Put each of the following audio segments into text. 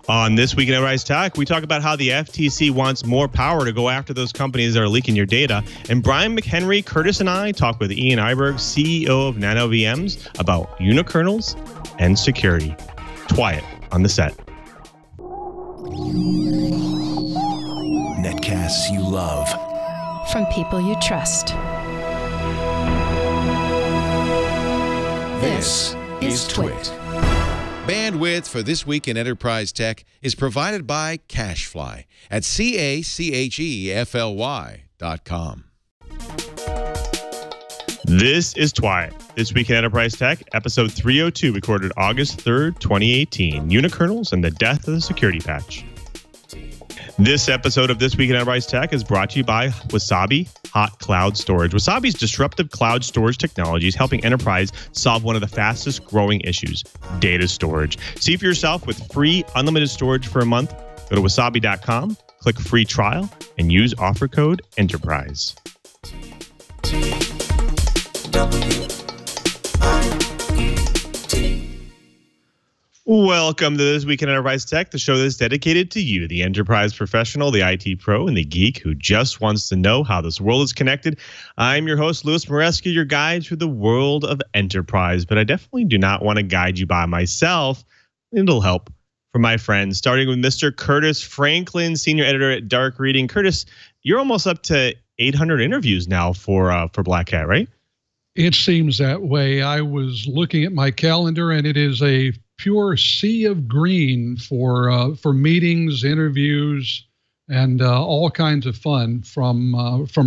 On This Week in Enterprise Tech, we talk about how the FTC wants more power to go after those companies that are leaking your data. And Brian McHenry, Curtis, and I talk with Ian Iberg, CEO of NanoVMs, about unikernels and security. Twiet on the set. Netcasts you love. From people you trust. This is Twit. Bandwidth for This Week in Enterprise Tech is provided by CacheFly at CacheFly.com. This is Twiet. This Week in Enterprise Tech, episode 302, recorded August 3rd, 2018. Unikernels and the death of the security patch. This episode of This Week in Enterprise Tech is brought to you by Wasabi Hot Cloud Storage. Wasabi's disruptive cloud storage technology is helping enterprise solve one of the fastest growing issues, data storage. See for yourself with free unlimited storage for a month. Go to wasabi.com, click free trial, and use offer code ENTERPRISE. Welcome to This Week in Enterprise Tech, the show that's dedicated to you, the enterprise professional, the IT pro, and the geek who just wants to know how this world is connected. I'm your host, Louis Moresky, your guide through the world of enterprise, but I definitely do not want to guide you by myself. It'll help from my friends, starting with Mr. Curtis Franklin, senior editor at Dark Reading. Curtis, you're almost up to 800 interviews now for Black Hat, right? It seems that way. I was looking at my calendar, and it is a pure sea of green for meetings, interviews, and all kinds of fun from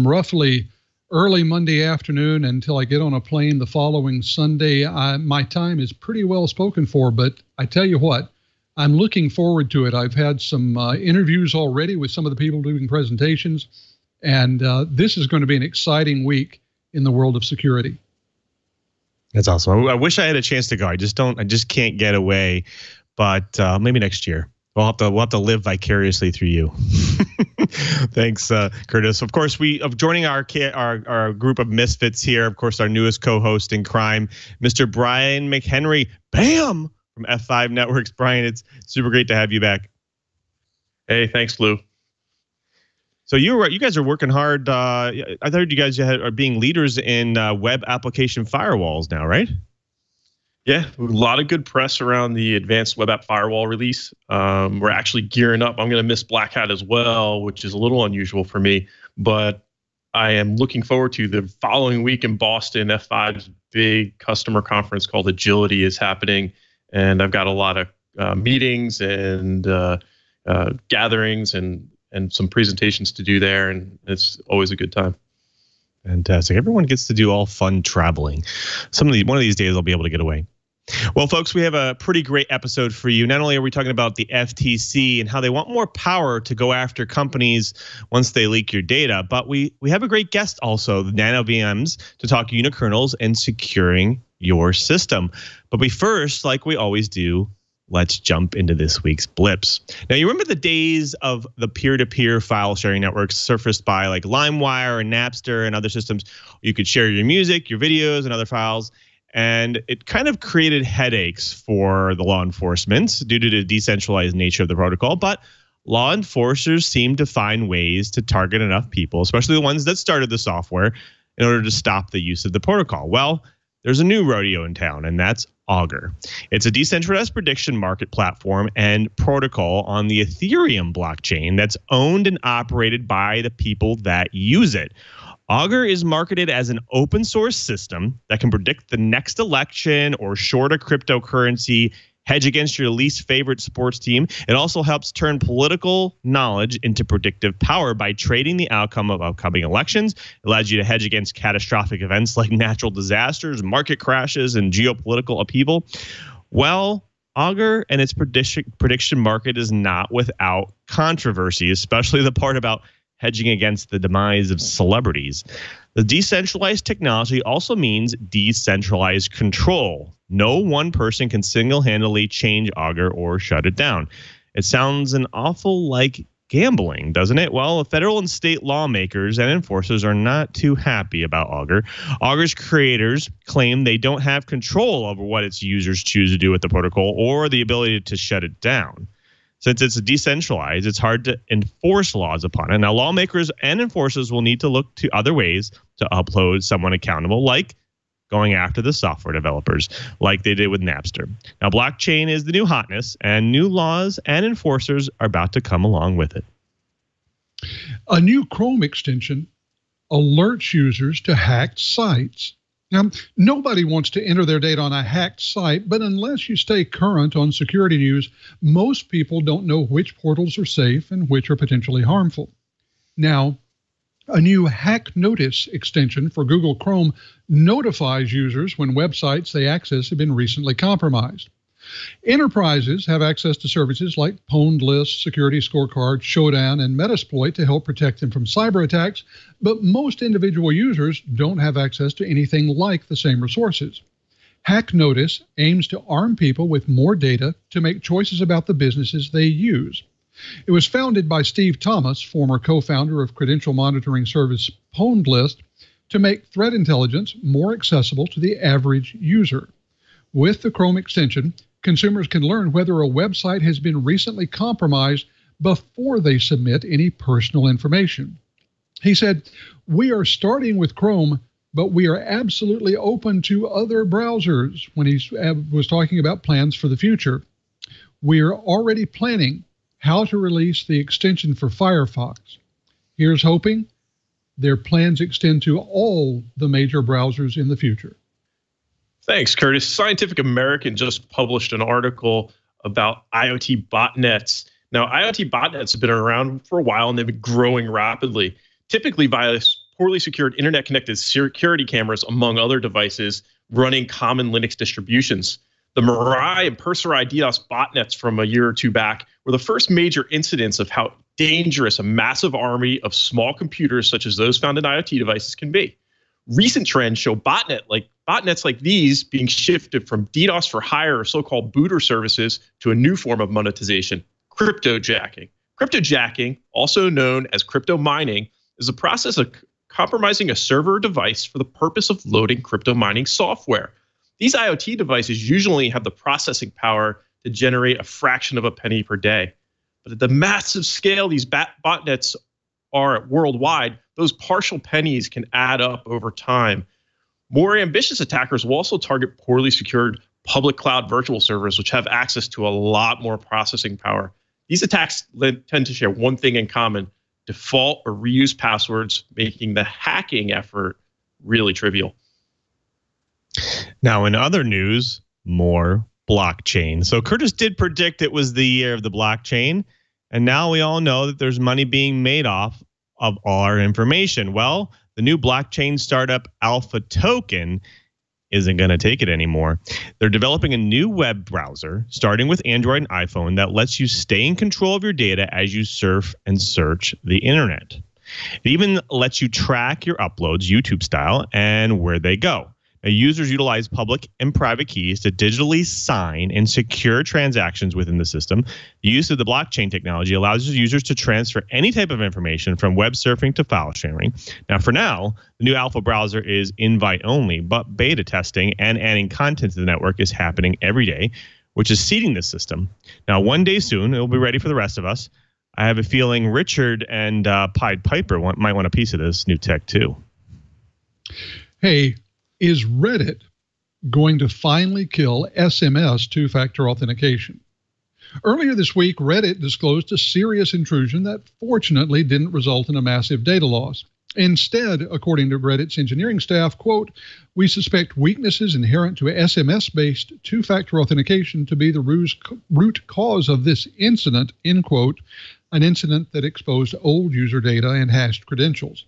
roughly early Monday afternoon until I get on a plane the following Sunday. My time is pretty well spoken for, but I tell you what, I'm looking forward to it. I've had some interviews already with some of the people doing presentations, and this is going to be an exciting week in the world of security. That's awesome. I wish I had a chance to go. I just can't get away. But maybe next year we'll have to live vicariously through you. Thanks, Curtis. Of course, joining our group of misfits here. Of course, our newest co-host in crime, Mr. Brian McHenry. Bam! From F5 Networks. Brian, it's super great to have you back. Hey, thanks, Lou. So you guys are working hard. I heard you guys are being leaders in web application firewalls now, right? Yeah, a lot of good press around the advanced web app firewall release. We're actually gearing up. I'm going to miss Black Hat as well, which is a little unusual for me. But I am looking forward to the following week in Boston. F5's big customer conference called Agility is happening. And I've got a lot of meetings and gatherings and some presentations to do there, and it's always a good time. Fantastic. Everyone gets to do all fun traveling. One of these days I'll be able to get away. Well, folks, we have a pretty great episode for you. Not only are we talking about the FTC and how they want more power to go after companies once they leak your data, but we have a great guest also, the NanoVMs, to talk unikernels and securing your system. But we first, like we always do, let's jump into this week's blips. Now, you remember the days of the peer-to-peer file sharing networks surfaced by like LimeWire and Napster and other systems. You could share your music, your videos, and other files. And it kind of created headaches for the law enforcement due to the decentralized nature of the protocol. But law enforcers seem to find ways to target enough people, especially the ones that started the software, in order to stop the use of the protocol. Well, there's a new rodeo in town, and that's Augur. It's a decentralized prediction market platform and protocol on the Ethereum blockchain that's owned and operated by the people that use it. Augur is marketed as an open source system that can predict the next election or short a cryptocurrency, hedge against your least favorite sports team. It also helps turn political knowledge into predictive power by trading the outcome of upcoming elections. It allows you to hedge against catastrophic events like natural disasters, market crashes, and geopolitical upheaval. Well, Augur and its prediction market is not without controversy, especially the part about hedging against the demise of celebrities. The decentralized technology also means decentralized control. No one person can single-handedly change Augur or shut it down. It sounds an awful like gambling, doesn't it? Well, federal and state lawmakers and enforcers are not too happy about Augur. Augur's creators claim they don't have control over what its users choose to do with the protocol or the ability to shut it down. Since it's decentralized, it's hard to enforce laws upon it. Now, lawmakers and enforcers will need to look to other ways to uphold someone accountable, like going after the software developers, like they did with Napster. Now, blockchain is the new hotness, and new laws and enforcers are about to come along with it. A new Chrome extension alerts users to hacked sites. Now, nobody wants to enter their data on a hacked site, but unless you stay current on security news, most people don't know which portals are safe and which are potentially harmful. Now, a new Hack Notice extension for Google Chrome notifies users when websites they access have been recently compromised. Enterprises have access to services like Pwned List, Security Scorecard, Showdown, and Metasploit to help protect them from cyber attacks, but most individual users don't have access to anything like the same resources. Hack Notice aims to arm people with more data to make choices about the businesses they use. It was founded by Steve Thomas, former co-founder of credential monitoring service Pwned List, to make threat intelligence more accessible to the average user. With the Chrome extension, consumers can learn whether a website has been recently compromised before they submit any personal information. He said, "We are starting with Chrome, but we are absolutely open to other browsers," when he was talking about plans for the future. "We are already planning how to release the extension for Firefox. Here's hoping their plans extend to all the major browsers in the future." Thanks, Curtis. Scientific American just published an article about IoT botnets. Now, IoT botnets have been around for a while, and they've been growing rapidly, typically via poorly secured internet-connected security cameras, among other devices, running common Linux distributions. The Mirai and Perserai DDoS botnets from a year or two back were the first major incidents of how dangerous a massive army of small computers, such as those found in IoT devices, can be. Recent trends show botnets like these being shifted from DDoS for hire or so-called booter services to a new form of monetization, cryptojacking. Cryptojacking, also known as crypto mining, is the process of compromising a server or device for the purpose of loading crypto mining software. These IoT devices usually have the processing power to generate a fraction of a penny per day. But at the massive scale these botnets are worldwide, those partial pennies can add up over time. More ambitious attackers will also target poorly secured public cloud virtual servers, which have access to a lot more processing power. These attacks tend to share one thing in common: default or reuse passwords, making the hacking effort really trivial. Now, in other news, more blockchain. So Curtis did predict it was the year of the blockchain, and now we all know that there's money being made off of all our information. Well, the new blockchain startup Alpha Token isn't going to take it anymore. They're developing a new web browser starting with Android and iPhone that lets you stay in control of your data as you surf and search the internet. It even lets you track your uploads, YouTube style, and where they go. Now, users utilize public and private keys to digitally sign and secure transactions within the system. The use of the blockchain technology allows users to transfer any type of information from web surfing to file sharing. Now, for now, the new Alpha browser is invite only, but beta testing and adding content to the network is happening every day, which is seeding the system. Now, one day soon, it will be ready for the rest of us. I have a feeling Richard and Pied Piper might want a piece of this new tech too. Hey, is Reddit going to finally kill SMS two-factor authentication? Earlier this week, Reddit disclosed a serious intrusion that fortunately didn't result in a massive data loss. Instead, according to Reddit's engineering staff, quote, "We suspect weaknesses inherent to SMS-based two-factor authentication to be the root cause of this incident," end quote, an incident that exposed old user data and hashed credentials.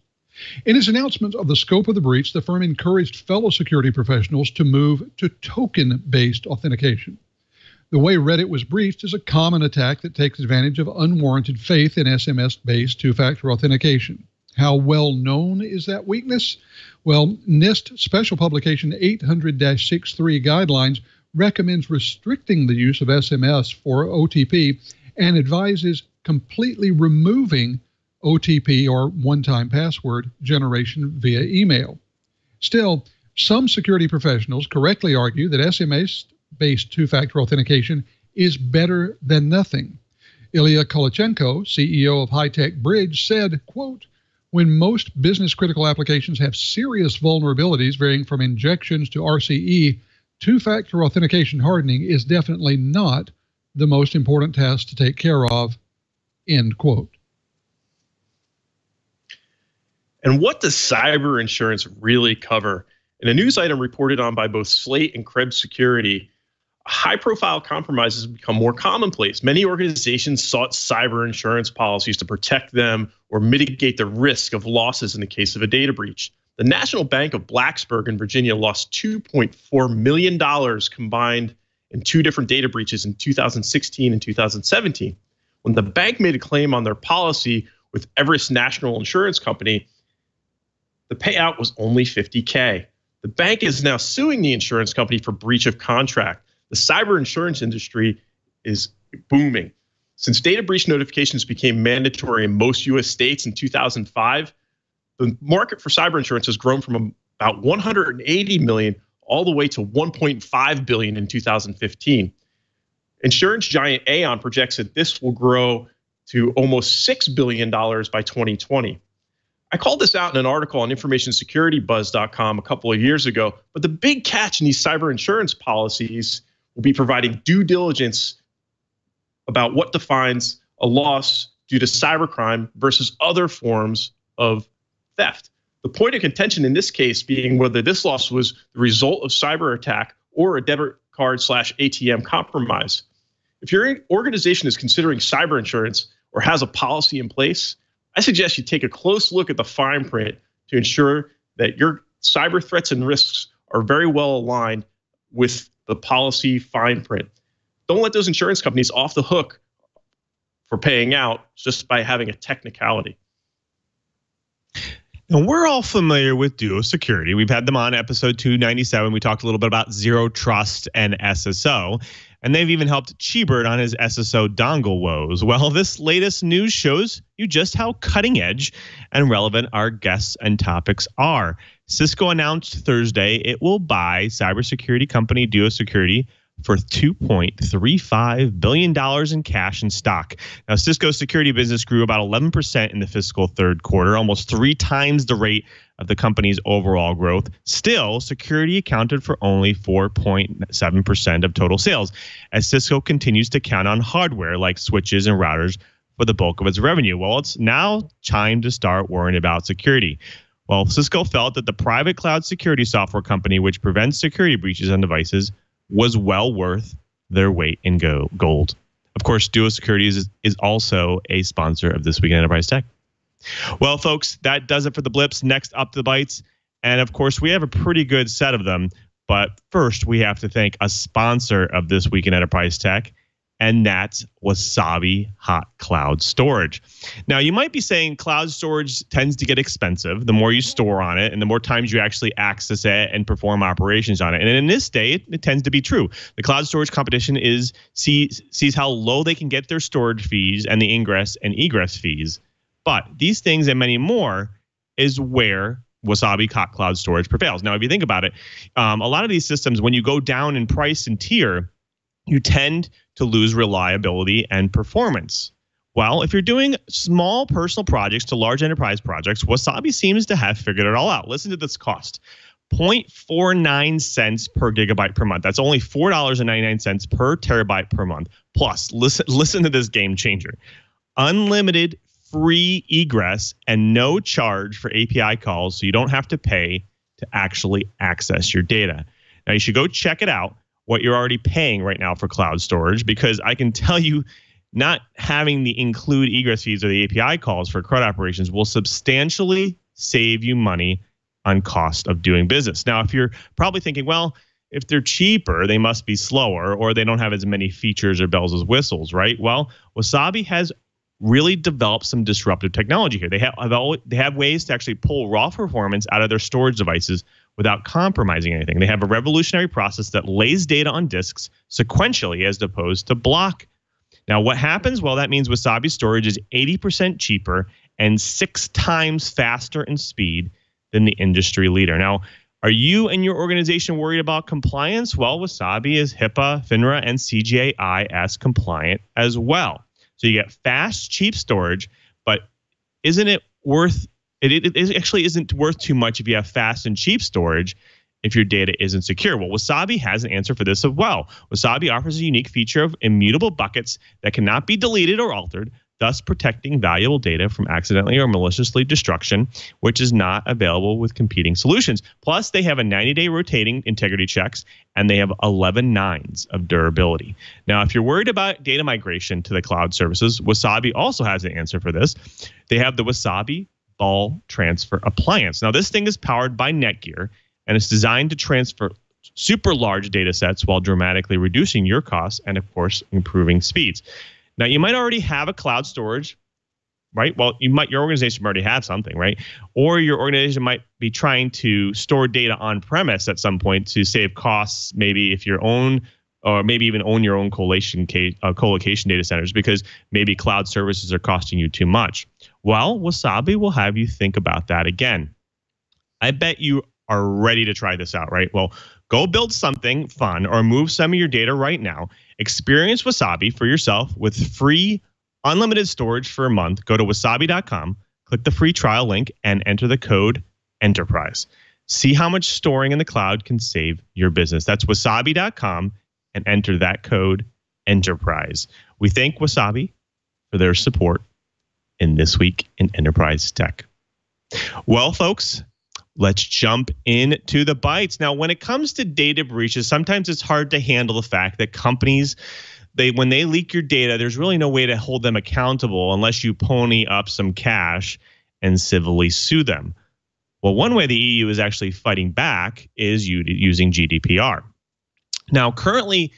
In his announcement of the scope of the breach, the firm encouraged fellow security professionals to move to token-based authentication. The way Reddit was breached is a common attack that takes advantage of unwarranted faith in SMS-based two-factor authentication. How well known is that weakness? Well, NIST Special Publication 800-63 Guidelines recommends restricting the use of SMS for OTP and advises completely removing OTP, or one-time password, generation via email. Still, some security professionals correctly argue that SMS-based two-factor authentication is better than nothing. Ilya Kolachenko, CEO of High-Tech Bridge, said, quote, when most business-critical applications have serious vulnerabilities varying from injections to RCE, two-factor authentication hardening is definitely not the most important task to take care of, end quote. And what does cyber insurance really cover? In a news item reported on by both Slate and Krebs Security, high-profile compromises have become more commonplace. Many organizations sought cyber insurance policies to protect them or mitigate the risk of losses in the case of a data breach. The National Bank of Blacksburg in Virginia lost $2.4 million combined in two different data breaches in 2016 and 2017. When the bank made a claim on their policy with Everest National Insurance Company, the payout was only $50K. The bank is now suing the insurance company for breach of contract. The cyber insurance industry is booming. Since data breach notifications became mandatory in most U.S. states in 2005, the market for cyber insurance has grown from about 180 million all the way to 1.5 billion in 2015. Insurance giant Aon projects that this will grow to almost $6 billion by 2020. I called this out in an article on informationsecurity.buzz.com a couple of years ago, but the big catch in these cyber insurance policies will be providing due diligence about what defines a loss due to cybercrime versus other forms of theft. The point of contention in this case being whether this loss was the result of cyber attack or a debit card / ATM compromise. If your organization is considering cyber insurance or has a policy in place, I suggest you take a close look at the fine print to ensure that your cyber threats and risks are very well aligned with the policy fine print. Don't let those insurance companies off the hook for paying out just by having a technicality. Now, we're all familiar with Duo Security. We've had them on episode 297. We talked a little bit about Zero Trust and SSO, and they've even helped Cheebird on his SSO dongle woes. Well, this latest news shows you just how cutting edge and relevant our guests and topics are. Cisco announced Thursday it will buy cybersecurity company Duo Security for $2.35 billion in cash and stock. Now, Cisco's security business grew about 11% in the fiscal third quarter, almost 3 times the rate of the company's overall growth. Still, security accounted for only 4.7% of total sales, as Cisco continues to count on hardware like switches and routers for the bulk of its revenue. Well, it's now time to start worrying about security. Well, Cisco felt that the private cloud security software company, which prevents security breaches on devices, was well worth their weight in gold. Of course, Duo Security is also a sponsor of This Week in Enterprise Tech. Well, folks, that does it for the blips. Next up, the bites. And of course, we have a pretty good set of them. But first, we have to thank a sponsor of This Week in Enterprise Tech, and that's Wasabi Hot Cloud Storage. Now, you might be saying cloud storage tends to get expensive the more you store on it and the more times you actually access it and perform operations on it. And in this day, it tends to be true. The cloud storage competition sees how low they can get their storage fees and the ingress and egress fees. But these things and many more is where Wasabi Hot Cloud Storage prevails. Now, if you think about it, a lot of these systems, when you go down in price and tier, you tend to lose reliability and performance. Well, if you're doing small personal projects to large enterprise projects, Wasabi seems to have figured it all out. Listen to this cost. 0.49 cents per gigabyte per month. That's only $4.99 per terabyte per month. Plus, listen to this game changer. Unlimited free egress and no charge for API calls, so you don't have to pay to actually access your data. Now, you should go check it out, what you're already paying right now for cloud storage, because I can tell you not having the include egress fees or the API calls for CRUD operations will substantially save you money on cost of doing business. Now, if you're probably thinking, well, if they're cheaper, they must be slower or they don't have as many features or bells as whistles, right? Well, Wasabi has really developed some disruptive technology here. They have ways to actually pull raw performance out of their storage devices without compromising anything. They have a revolutionary process that lays data on disks sequentially as opposed to block. Now, what happens? Well, that means Wasabi storage is 80% cheaper and 6 times faster in speed than the industry leader. Now, are you and your organization worried about compliance? Well, Wasabi is HIPAA, FINRA, and CGI-S compliant as well. So you get fast, cheap storage, but isn't it worth it actually isn't worth too much if you have fast and cheap storage if your data isn't secure. Well, Wasabi has an answer for this as well. Wasabi offers a unique feature of immutable buckets that cannot be deleted or altered, thus protecting valuable data from accidentally or maliciously destruction, which is not available with competing solutions. Plus, they have a 90-day rotating integrity checks, and they have 11 nines of durability. Now, if you're worried about data migration to the cloud services, Wasabi also has an answer for this. They have the Wasabi Ball Transfer Appliance. Now, this thing is powered by Netgear, and it's designed to transfer super large data sets while dramatically reducing your costs and, of course, improving speeds. Now, you might already have a cloud storage, right? Well, your organization might already have something, right? Or your organization might be trying to store data on premise at some point to save costs, maybe if your own, or maybe even own your own co-location data centers, because maybe cloud services are costing you too much. Well, Wasabi will have you think about that again. I bet you are ready to try this out, right? Well, go build something fun or move some of your data right now. Experience Wasabi for yourself with free unlimited storage for a month. Go to wasabi.com, click the free trial link, and enter the code ENTERPRISE. See how much storing in the cloud can save your business. That's wasabi.com and enter that code ENTERPRISE. We thank Wasabi for their support in This Week in Enterprise Tech. Well, folks, let's jump into the bites. Now, when it comes to data breaches, sometimes it's hard to handle the fact that companies, when they leak your data, there's really no way to hold them accountable unless you pony up some cash and civilly sue them. Well, one way the EU is actually fighting back is using GDPR. Now, currently,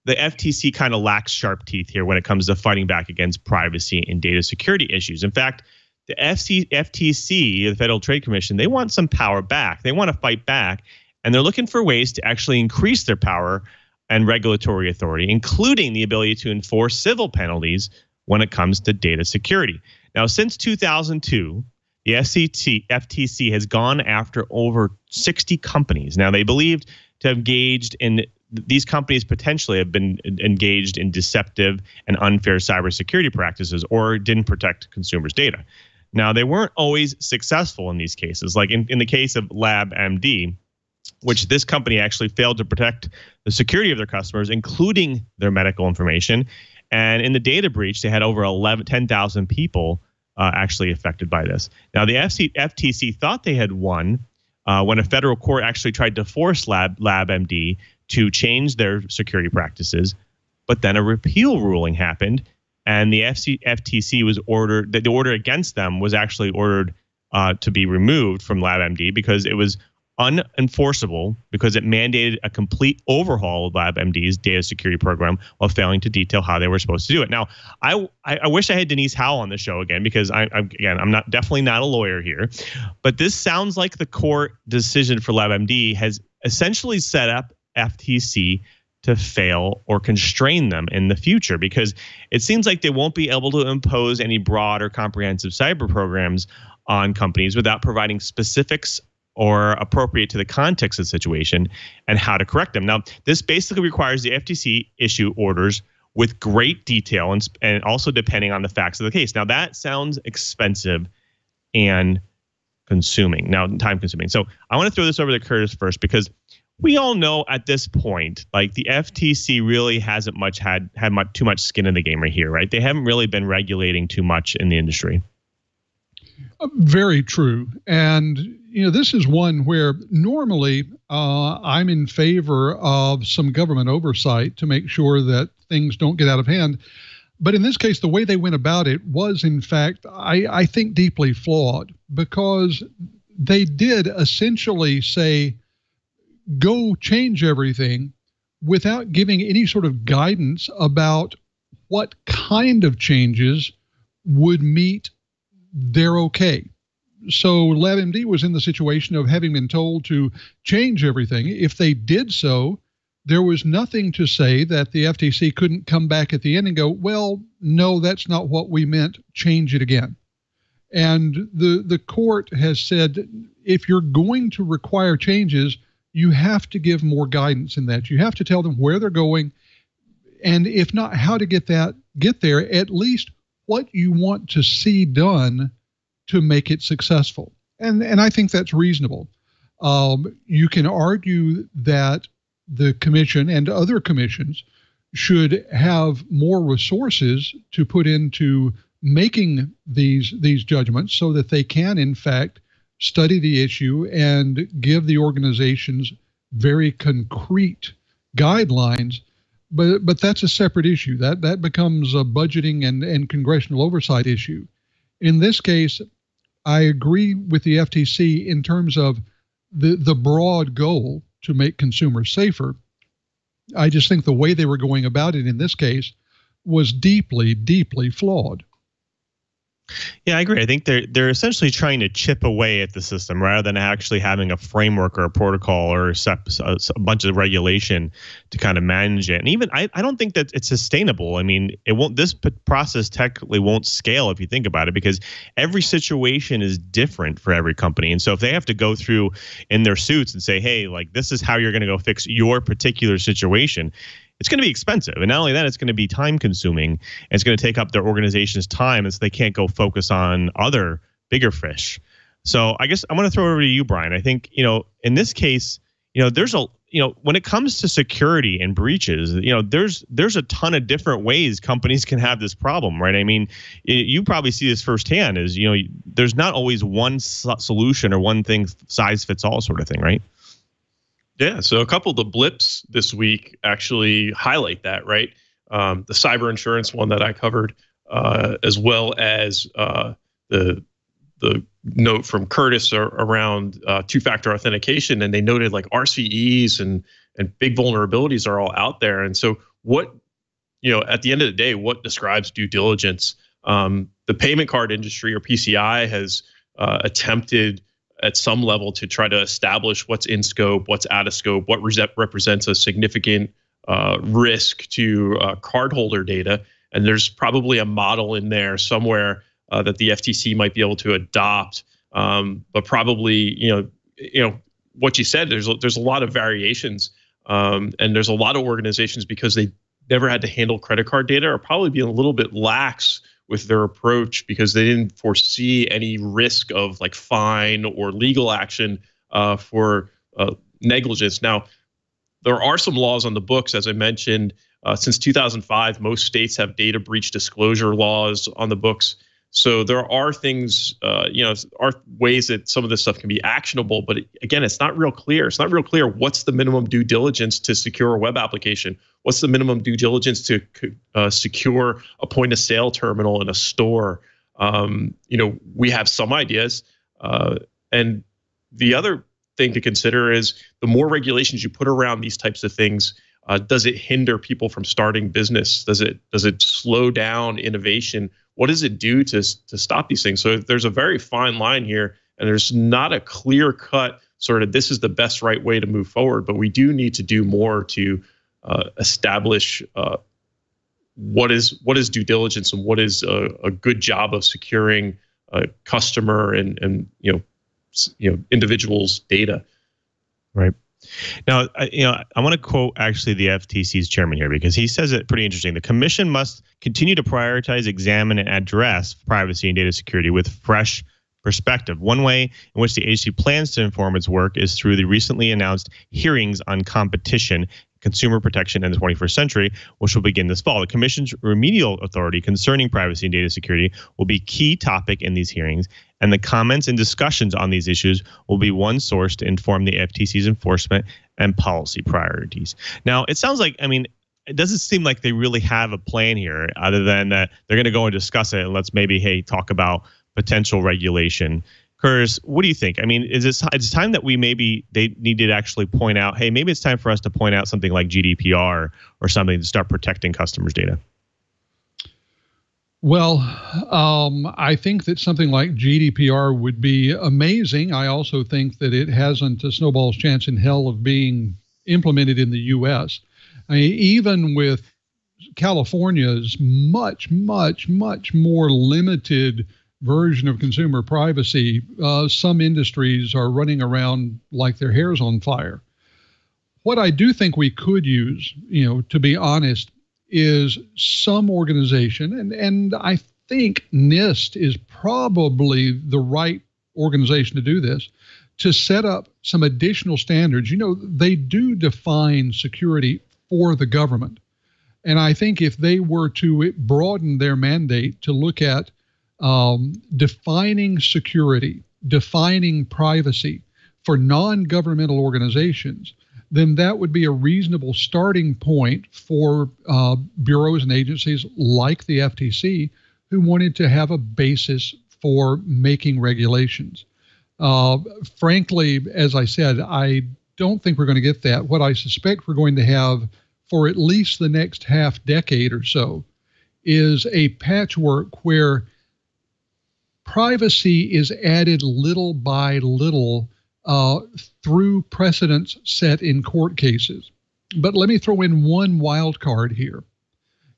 the FTC kind of lacks sharp teeth here when it comes to fighting back against privacy and data security issues. In fact, the FTC, the Federal Trade Commission, they want some power back. They want to fight back, and they're looking for ways to actually increase their power and regulatory authority, including the ability to enforce civil penalties when it comes to data security. Now, since 2002, the FTC has gone after over 60 companies. Now, they believed to have engaged in these companies potentially have been engaged in deceptive and unfair cybersecurity practices or didn't protect consumers' data. Now, they weren't always successful in these cases. Like in the case of LabMD, which this company actually failed to protect the security of their customers, including their medical information. And in the data breach, they had over 10,000 people actually affected by this. Now, the FTC thought they had won when a federal court actually tried to force LabMD to change their security practices, but then a repeal ruling happened, and the FTC was ordered. The order against them was actually ordered to be removed from LabMD because it was unenforceable because it mandated a complete overhaul of LabMD's data security program while failing to detail how they were supposed to do it. Now, I wish I had Denise Howell on the show again because I'm definitely not a lawyer here, but this sounds like the court decision for LabMD has essentially set up FTC to fail or constrain them in the future, because it seems like they won't be able to impose any broad or comprehensive cyber programs on companies without providing specifics or appropriate to the context of the situation and how to correct them. Now, this basically requires the FTC issue orders with great detail and also depending on the facts of the case. Now, that sounds expensive and time consuming. So I want to throw this over to Curtis first, because we all know at this point, like the FTC really hasn't had too much skin in the game right here, right? They haven't really been regulating too much in the industry. Very true. And, this is one where normally I'm in favor of some government oversight to make sure that things don't get out of hand. But in this case, the way they went about it was, in fact, I think deeply flawed, because they did essentially say, go change everything without giving any sort of guidance about what kind of changes would meet their okay. So LabMD was in the situation of having been told to change everything. If they did so, there was nothing to say that the FTC couldn't come back at the end and go, well, no, that's not what we meant. Change it again. And the court has said, if you're going to require changes, you have to give more guidance in that. You have to tell them where they're going. And if not, how to get there, at least what you want to see done to make it successful. And I think that's reasonable. You can argue that the commission and other commissions should have more resources to put into making these judgments so that they can, in fact, study the issue and give the organizations very concrete guidelines. But that's a separate issue. That becomes a budgeting and congressional oversight issue. In this case, I agree with the FTC in terms of the broad goal to make consumers safer. I just think the way they were going about it in this case was deeply, deeply flawed. Yeah, I agree. I think they're essentially trying to chip away at the system rather than actually having a framework or a protocol or a bunch of regulation to kind of manage it. And even I don't think that it's sustainable. I mean, it won't. This process technically won't scale if you think about it, because every situation is different for every company. And so if they have to go through in their suits and say, hey, like this is how you're going to go fix your particular situation, it's going to be expensive. And not only that, it's going to be time consuming. And it's going to take up their organization's time, and so they can't go focus on other bigger fish. So I guess I'm going to throw it over to you, Brian. I think, in this case, there's when it comes to security and breaches, there's a ton of different ways companies can have this problem, right? I mean, you probably see this firsthand is, there's not always one solution or one thing size fits all sort of thing, right? Yeah, so a couple of the blips this week actually highlight that, right? The cyber insurance one that I covered, as well as the note from Curtis around two-factor authentication, and they noted like RCEs and big vulnerabilities are all out there. And so what, at the end of the day, what describes due diligence? The payment card industry, or PCI, has attempted at some level to try to establish what's in scope, what's out of scope, what represents a significant risk to cardholder data. And there's probably a model in there somewhere that the FTC might be able to adopt. But probably, what you said, there's a lot of variations, and there's a lot of organizations, because they never had to handle credit card data, are probably being a little bit lax with their approach because they didn't foresee any risk of like fine or legal action for negligence. Now, there are some laws on the books, as I mentioned. Since 2005, most states have data breach disclosure laws on the books. So there are things, are ways that some of this stuff can be actionable. But again, it's not real clear. It's not real clear what's the minimum due diligence to secure a web application. What's the minimum due diligence to secure a point of sale terminal in a store? We have some ideas. And the other thing to consider is the more regulations you put around these types of things, does it hinder people from starting business? Does it slow down innovation? What does it do to stop these things? So there's a very fine line here, and there's not a clear cut sort of this is the best right way to move forward. But we do need to do more to establish what is due diligence and what is a good job of securing customer and individuals' data. Right. Now, I want to quote actually the FTC's chairman here, because he says it pretty interesting. The commission must continue to prioritize, examine, and address privacy and data security with fresh perspective. One way in which the agency plans to inform its work is through the recently announced hearings on competition, consumer protection in the 21st century, which will begin this fall. The Commission's remedial authority concerning privacy and data security will be a key topic in these hearings, and the comments and discussions on these issues will be one source to inform the FTC's enforcement and policy priorities. Now, it sounds like, it doesn't seem like they really have a plan here, other than that they're going to go and discuss it, and let's maybe, talk about potential regulation. Curtis, what do you think? It's time that they need to actually point out, hey, maybe it's time for us to point out something like GDPR or something to start protecting customers' data? Well, I think that something like GDPR would be amazing. I also think that it hasn't a snowball's chance in hell of being implemented in the U.S. Even with California's much, much, much more limited version of consumer privacy, some industries are running around like their hair's on fire. What I do think we could use, to be honest, is some organization, and I think NIST is probably the right organization to do this, to set up some additional standards. You know, they do define security for the government. And I think if they were to broaden their mandate to look at defining security, defining privacy for non-governmental organizations, then that would be a reasonable starting point for bureaus and agencies like the FTC who wanted to have a basis for making regulations. Frankly, as I said, I don't think we're going to get that. What I suspect we're going to have for at least the next half decade or so is a patchwork where privacy is added little by little through precedents set in court cases. But let me throw in one wild card here.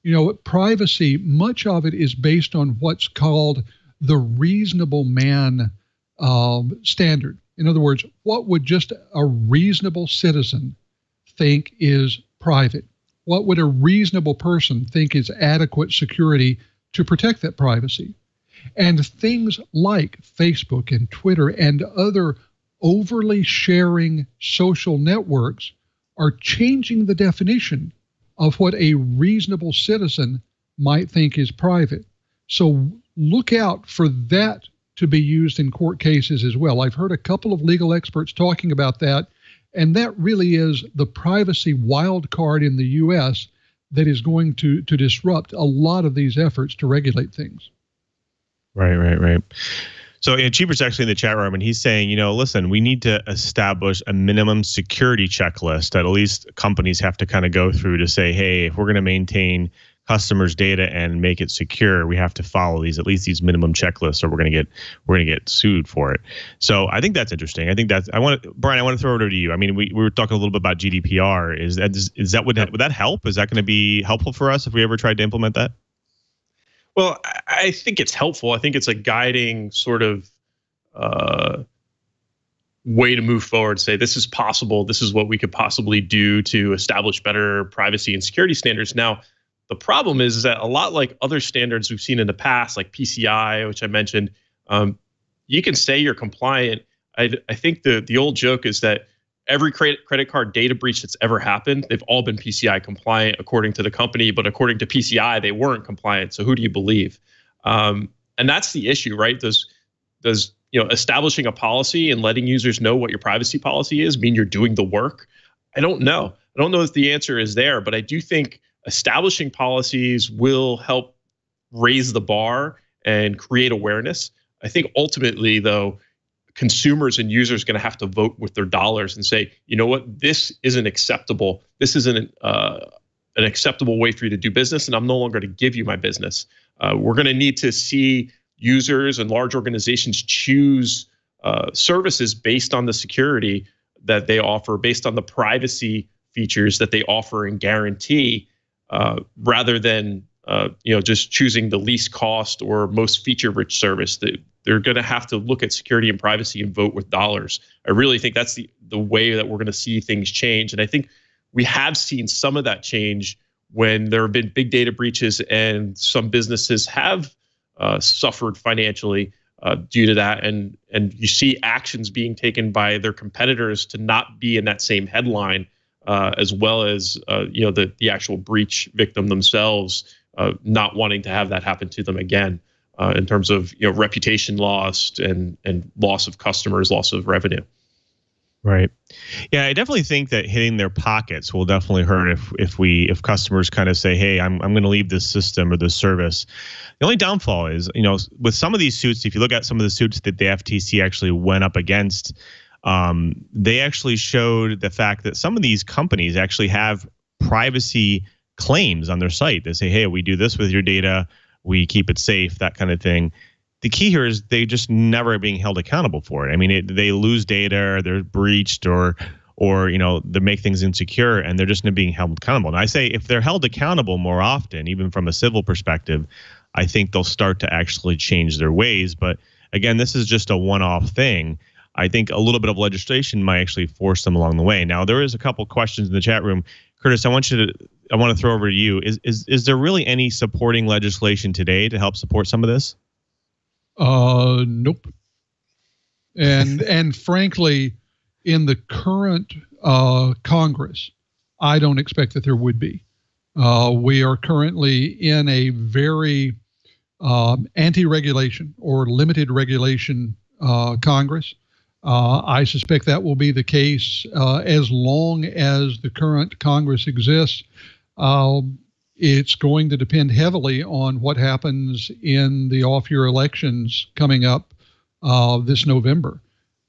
You know, privacy, much of it is based on what's called the reasonable man standard. In other words, what would just a reasonable citizen think is private? What would a reasonable person think is adequate security to protect that privacy? And things like Facebook and Twitter and other overly sharing social networks are changing the definition of what a reasonable citizen might think is private. So look out for that to be used in court cases as well. I've heard a couple of legal experts talking about that, and that really is the privacy wild card in the U.S. that is going to disrupt a lot of these efforts to regulate things. Right. So Cheaper's actually in the chat room, and he's saying, you know, listen, we need to establish a minimum security checklist that at least companies have to kind of go through to say, hey, if we're going to maintain customers' data and make it secure, we have to follow at least these minimum checklists, or we're going to get sued for it. So I think that's interesting. I think that's Brian, I want to throw it over to you. I mean, we were talking a little bit about GDPR. Is that would that help? Is that going to be helpful for us if we ever tried to implement that? Well, I think it's helpful. I think it's a guiding sort of way to move forward. Say this is possible. This is what we could possibly do to establish better privacy and security standards. Now, the problem is that a lot like other standards we've seen in the past, like PCI, which I mentioned, you can say you're compliant. I think the old joke is that every credit card data breach that's ever happened, they've all been PCI compliant according to the company, but according to PCI, they weren't compliant. So who do you believe? And that's the issue, right? Does establishing a policy and letting users know what your privacy policy is mean you're doing the work? I don't know. I don't know if the answer is there, but I do think establishing policies will help raise the bar and create awareness. I think ultimately, though, consumers and users are going to have to vote with their dollars and say, you know what, this isn't acceptable. This isn't an acceptable way for you to do business, and I'm no longer going to give you my business. We're going to need to see users and large organizations choose services based on the security that they offer, based on the privacy features that they offer and guarantee, rather than just choosing the least cost or most feature-rich service. They're going to have to look at security and privacy and vote with dollars. I really think that's the way that we're going to see things change. And I think we have seen some of that change when there have been big data breaches and some businesses have suffered financially due to that. And you see actions being taken by their competitors to not be in that same headline, as well as the actual breach victim themselves not wanting to have that happen to them again. In terms of reputation lost and loss of customers, loss of revenue. Right. Yeah, I definitely think that hitting their pockets will definitely hurt if customers kind of say, hey, I'm going to leave this system or this service. The only downfall is, with some of these suits, if you look at some of the suits that the FTC actually went up against, they actually showed the fact that some of these companies actually have privacy claims on their site. They say, hey, we do this with your data. We keep it safe, that kind of thing. The key here is they just never are being held accountable for it. I mean, they lose data, or they're breached, or they make things insecure, and they're just not being held accountable. And I say if they're held accountable more often, even from a civil perspective, I think they'll start to actually change their ways. But again, this is just a one-off thing. I think a little bit of legislation might actually force them along the way. Now, there is a couple questions in the chat room. Curtis, I want to throw over to you. Is there really any supporting legislation today to help support some of this? Nope. And frankly, in the current Congress, I don't expect that there would be. We are currently in a very anti-regulation or limited regulation Congress. I suspect that will be the case as long as the current Congress exists. It's going to depend heavily on what happens in the off-year elections coming up this November.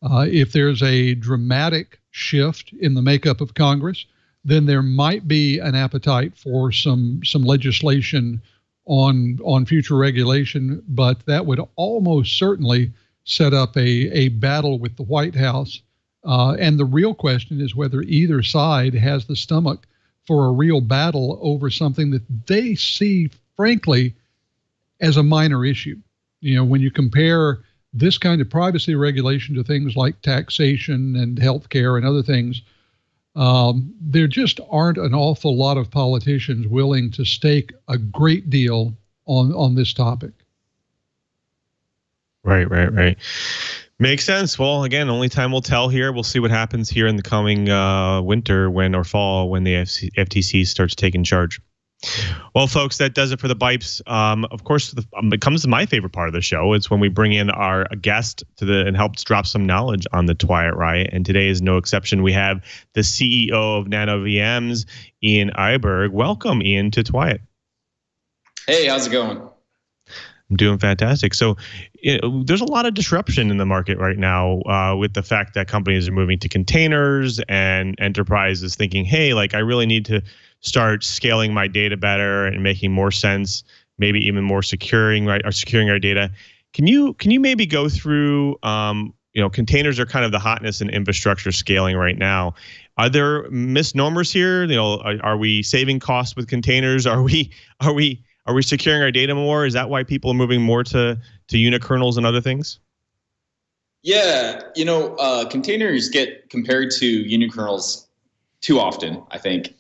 If there's a dramatic shift in the makeup of Congress, then there might be an appetite for some legislation on future regulation, but that would almost certainly set up a battle with the White House. And the real question is whether either side has the stomach for a real battle over something that they see, frankly, as a minor issue. You know, when you compare this kind of privacy regulation to things like taxation and healthcare and other things, there just aren't an awful lot of politicians willing to stake a great deal on this topic. Right. Makes sense. Well, again, only time will tell here. We'll see what happens here in the coming winter or fall when the FTC starts taking charge. Well, folks, that does it for the Bipes. Of course, it comes to my favorite part of the show. It's when we bring in our guest and helps drop some knowledge on the Twyat riot. And today is no exception. We have the CEO of NanoVMs, Ian Iberg. Welcome, Ian, to Twyat. Hey, how's it going? I'm doing fantastic. So there's a lot of disruption in the market right now with the fact that companies are moving to containers and enterprises thinking, hey, like I really need to start scaling my data better and making more sense, maybe even more securing our data. Can you maybe go through, containers are kind of the hotness in infrastructure scaling right now. Are there misnomers here? Are we saving costs with containers? Are we securing our data more? Is that why people are moving more to Unikernels and other things? Yeah, containers get compared to Unikernels too often, I think.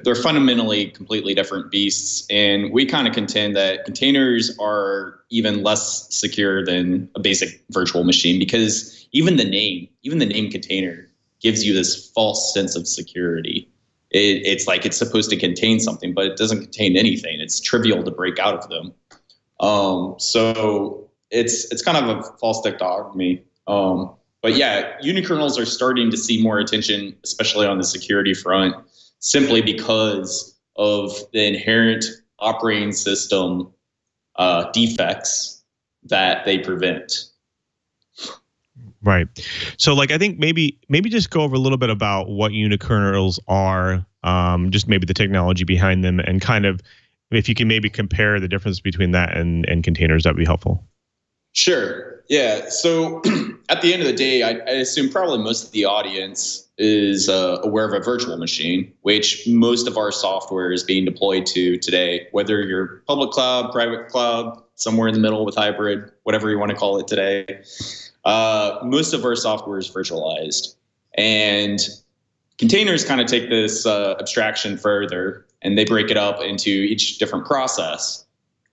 They're fundamentally completely different beasts, and we kind of contend that containers are even less secure than a basic virtual machine, because even the name container gives you this false sense of security. It's like it's supposed to contain something, but it doesn't contain anything. It's trivial to break out of them. So it's kind of a false dichotomy. But yeah, Unikernels are starting to see more attention, especially on the security front, simply because of the inherent operating system defects that they prevent. Right. So I think maybe just go over a little bit about what Unikernels are, just maybe the technology behind them, and kind of if you can maybe compare the difference between that and containers, that'd be helpful. Sure. Yeah. So at the end of the day, I assume probably most of the audience is aware of a virtual machine, which most of our software is being deployed to today, whether you're public cloud, private cloud, somewhere in the middle with hybrid, whatever you want to call it today. Most of our software is virtualized, and containers kind of take this abstraction further, and they break it up into each different process.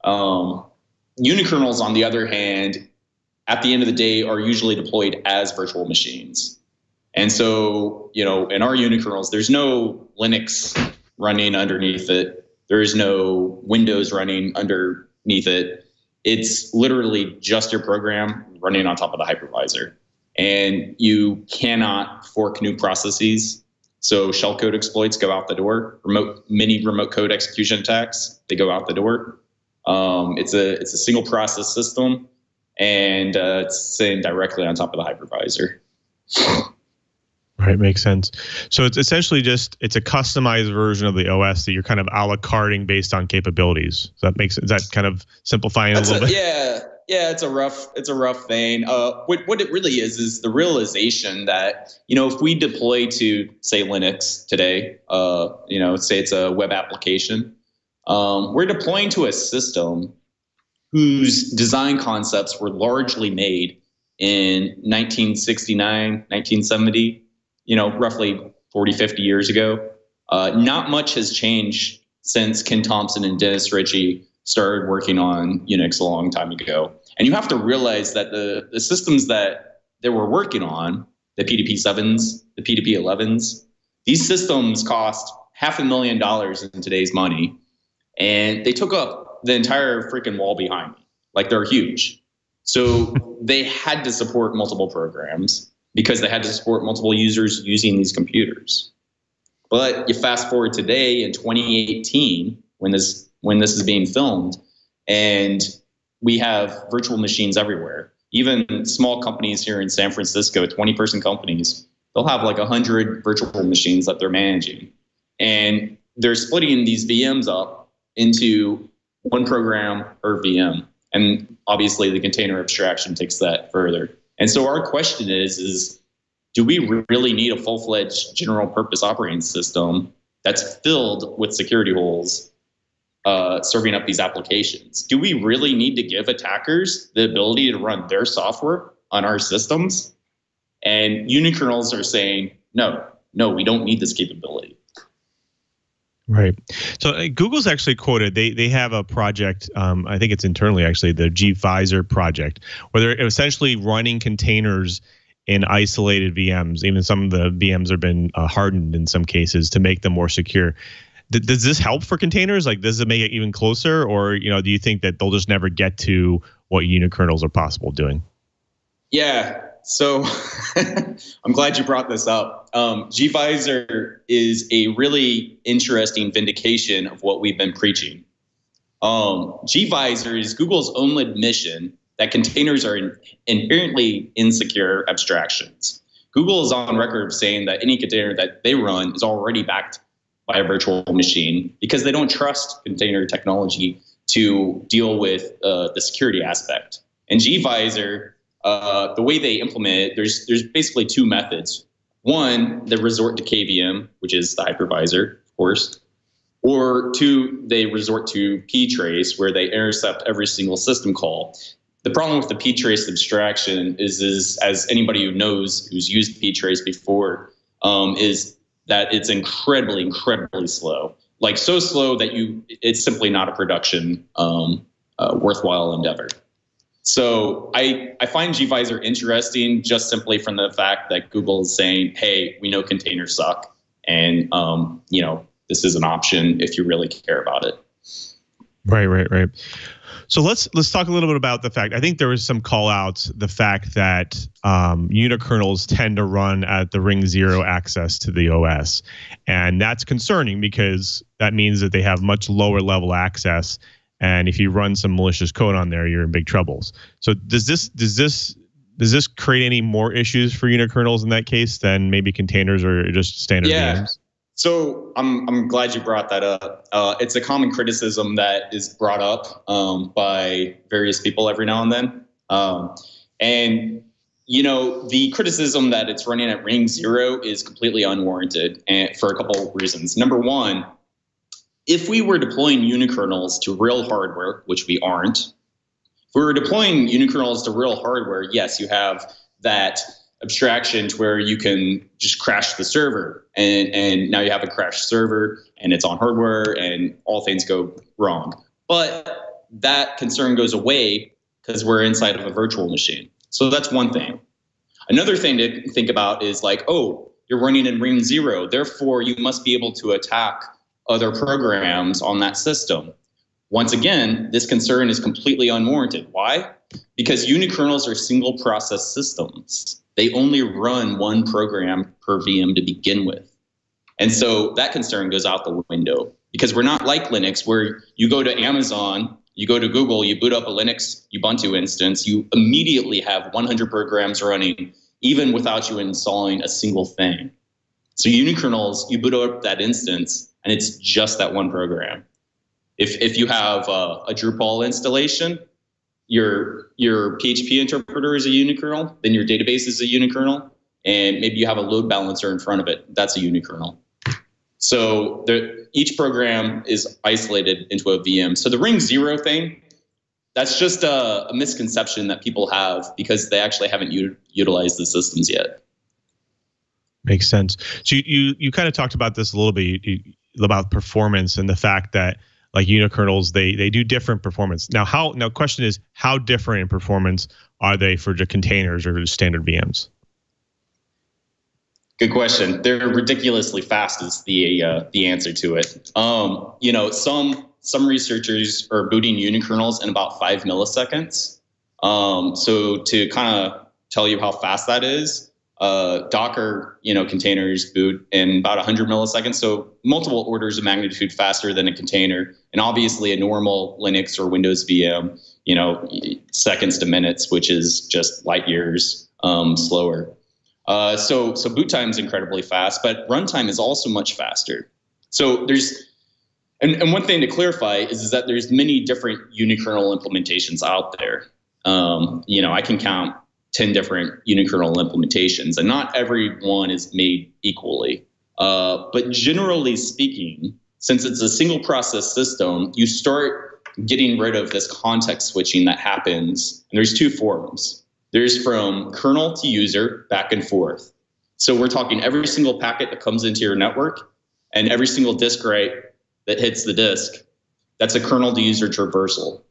Unikernels, on the other hand, at the end of the day, are usually deployed as virtual machines. And so, in our Unikernels, there's no Linux running underneath it. There is no Windows running underneath it. It's literally just your program running on top of the hypervisor. And you cannot fork new processes. So shellcode exploits go out the door. Mini remote code execution attacks, they go out the door. It's a single process system, and it's sitting directly on top of the hypervisor. Right, makes sense. So it's essentially it's a customized version of the OS that you're kind of a la carting based on capabilities. Is that kind of simplifying a little bit? Yeah, it's a rough vein. What it really is the realization that, if we deploy to, say, Linux today, say it's a web application, we're deploying to a system whose design concepts were largely made in 1969, 1970, roughly 40, 50 years ago. Not much has changed since Ken Thompson and Dennis Ritchie started working on Unix a long time ago. And you have to realize that the systems that they were working on, the PDP-7s, the PDP-11s, these systems cost $500,000 in today's money. And they took up the entire freaking wall behind me. Like, they're huge. So they had to support multiple programs because they had to support multiple users using these computers. But you fast forward today in 2018, when this is being filmed, and we have virtual machines everywhere. Even small companies here in San Francisco, 20-person companies, they'll have like 100 virtual machines that they're managing. And they're splitting these VMs up into one program per VM. And obviously the container abstraction takes that further. And so our question is do we really need a full-fledged general purpose operating system that's filled with security holes serving up these applications? Do we really need to give attackers the ability to run their software on our systems? And Unikernels are saying, no, we don't need this capability. Right. So Google's actually quoted, they have a project, I think it's internally actually, the gvisor project, where they're essentially running containers in isolated VMs. Even some of the VMs have been hardened in some cases to make them more secure. Does this help for containers? Like, does it make it even closer? Or, do you think that they'll just never get to what unikernels are possible doing? Yeah. So I'm glad you brought this up. gvisor is a really interesting vindication of what we've been preaching. gvisor is Google's own admission that containers are inherently insecure abstractions. Google is on record of saying that any container that they run is already backed by a virtual machine because they don't trust container technology to deal with the security aspect. And gvisor, the way they implement it, there's basically two methods. One, they resort to KVM, which is the hypervisor, of course. Or two, they resort to ptrace, where they intercept every single system call. The problem with the ptrace abstraction is as anybody who knows who's used ptrace before, is that it's incredibly, incredibly slow. Like, so slow that it's simply not a production worthwhile endeavor. So I find gvisor interesting just simply from the fact that Google is saying, hey, we know containers suck, and this is an option if you really care about it. Right. So let's talk a little bit about the fact. I think there was some call outs, the fact that unikernels tend to run at the ring 0 access to the OS. And that's concerning because that means that they have much lower level access. And if you run some malicious code on there, you're in big troubles. So does this create any more issues for unikernels in that case than maybe containers or just standard VMs? So I'm glad you brought that up. It's a common criticism that is brought up by various people every now and then. And the criticism that it's running at ring 0 is completely unwarranted, and for a couple of reasons. Number one, if we were deploying unikernels to real hardware, which we aren't, if we were deploying unikernels to real hardware, yes, you have that abstraction to where you can just crash the server, and now you have a crashed server and it's on hardware and all things go wrong. But that concern goes away because we're inside of a virtual machine. So that's one thing. Another thing to think about is like, oh, you're running in ring 0, therefore you must be able to attack other programs on that system. Once again, this concern is completely unwarranted. Why? Because unikernels are single process systems. They only run one program per VM to begin with. And so that concern goes out the window because we're not like Linux, where you go to Amazon, you go to Google, you boot up a Linux Ubuntu instance, you immediately have 100 programs running, even without you installing a single thing. So unikernels, you boot up that instance, and it's just that one program. If you have a Drupal installation, your PHP interpreter is a unikernel, then your database is a unikernel, and maybe you have a load balancer in front of it. That's a unikernel. So each program is isolated into a VM. So the ring 0 thing, that's just a misconception that people have because they actually haven't utilized the systems yet. Makes sense. So you kind of talked about this a little bit about performance and the fact that like unikernels, they do different performance. Now question is, how different in performance are they for the containers or the standard VMs? Good question. They're ridiculously fast is the answer to it. You know, some researchers are booting unikernels in about 5 milliseconds. So to kind of tell you how fast that is, Docker, containers boot in about 100 milliseconds. So multiple orders of magnitude faster than a container. And obviously a normal Linux or Windows VM, seconds to minutes, which is just light years slower. So boot time is incredibly fast, but runtime is also much faster. So and one thing to clarify is that there's many different unikernel implementations out there. I can count 10 different unikernel implementations, and not every one is made equally. But generally speaking, since it's a single process system, you start getting rid of this context switching that happens. And there's two forms. There's from kernel to user, back and forth. So we're talking every single packet that comes into your network and every single disk write that hits the disk. That's a kernel to user traversal.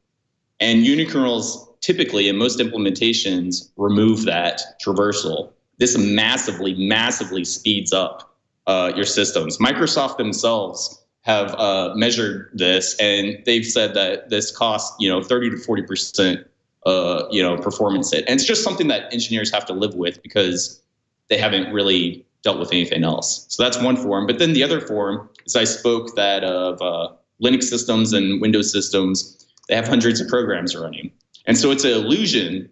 And unikernels typically in most implementations remove that traversal. This massively, massively speeds up your systems. Microsoft themselves have measured this, and they've said that this costs 30 to 40% performance hit. And it's just something that engineers have to live with because they haven't really dealt with anything else. So that's one form. But then the other form is I spoke that of Linux systems and Windows systems, they have hundreds of programs running. And so it's an illusion.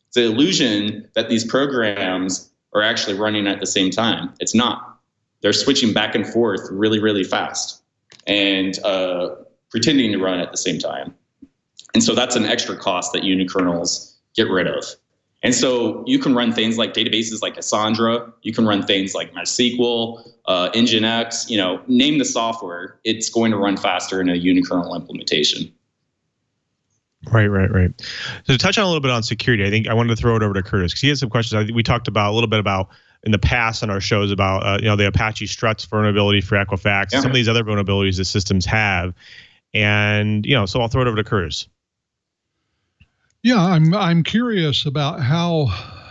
It's an illusion that these programs are actually running at the same time. It's not. They're switching back and forth really, really fast and pretending to run at the same time. And so that's an extra cost that unikernels get rid of. And so you can run things like databases like Cassandra. You can run things like MySQL, Nginx, name the software. It's going to run faster in a unikernel implementation. Right. So to touch on a little bit on security, I think I wanted to throw it over to Curtis because he has some questions. I think we talked about a little bit about in the past on our shows about the Apache Struts vulnerability for Equifax, some of these other vulnerabilities that systems have, and so I'll throw it over to Curtis. Yeah, I'm curious about how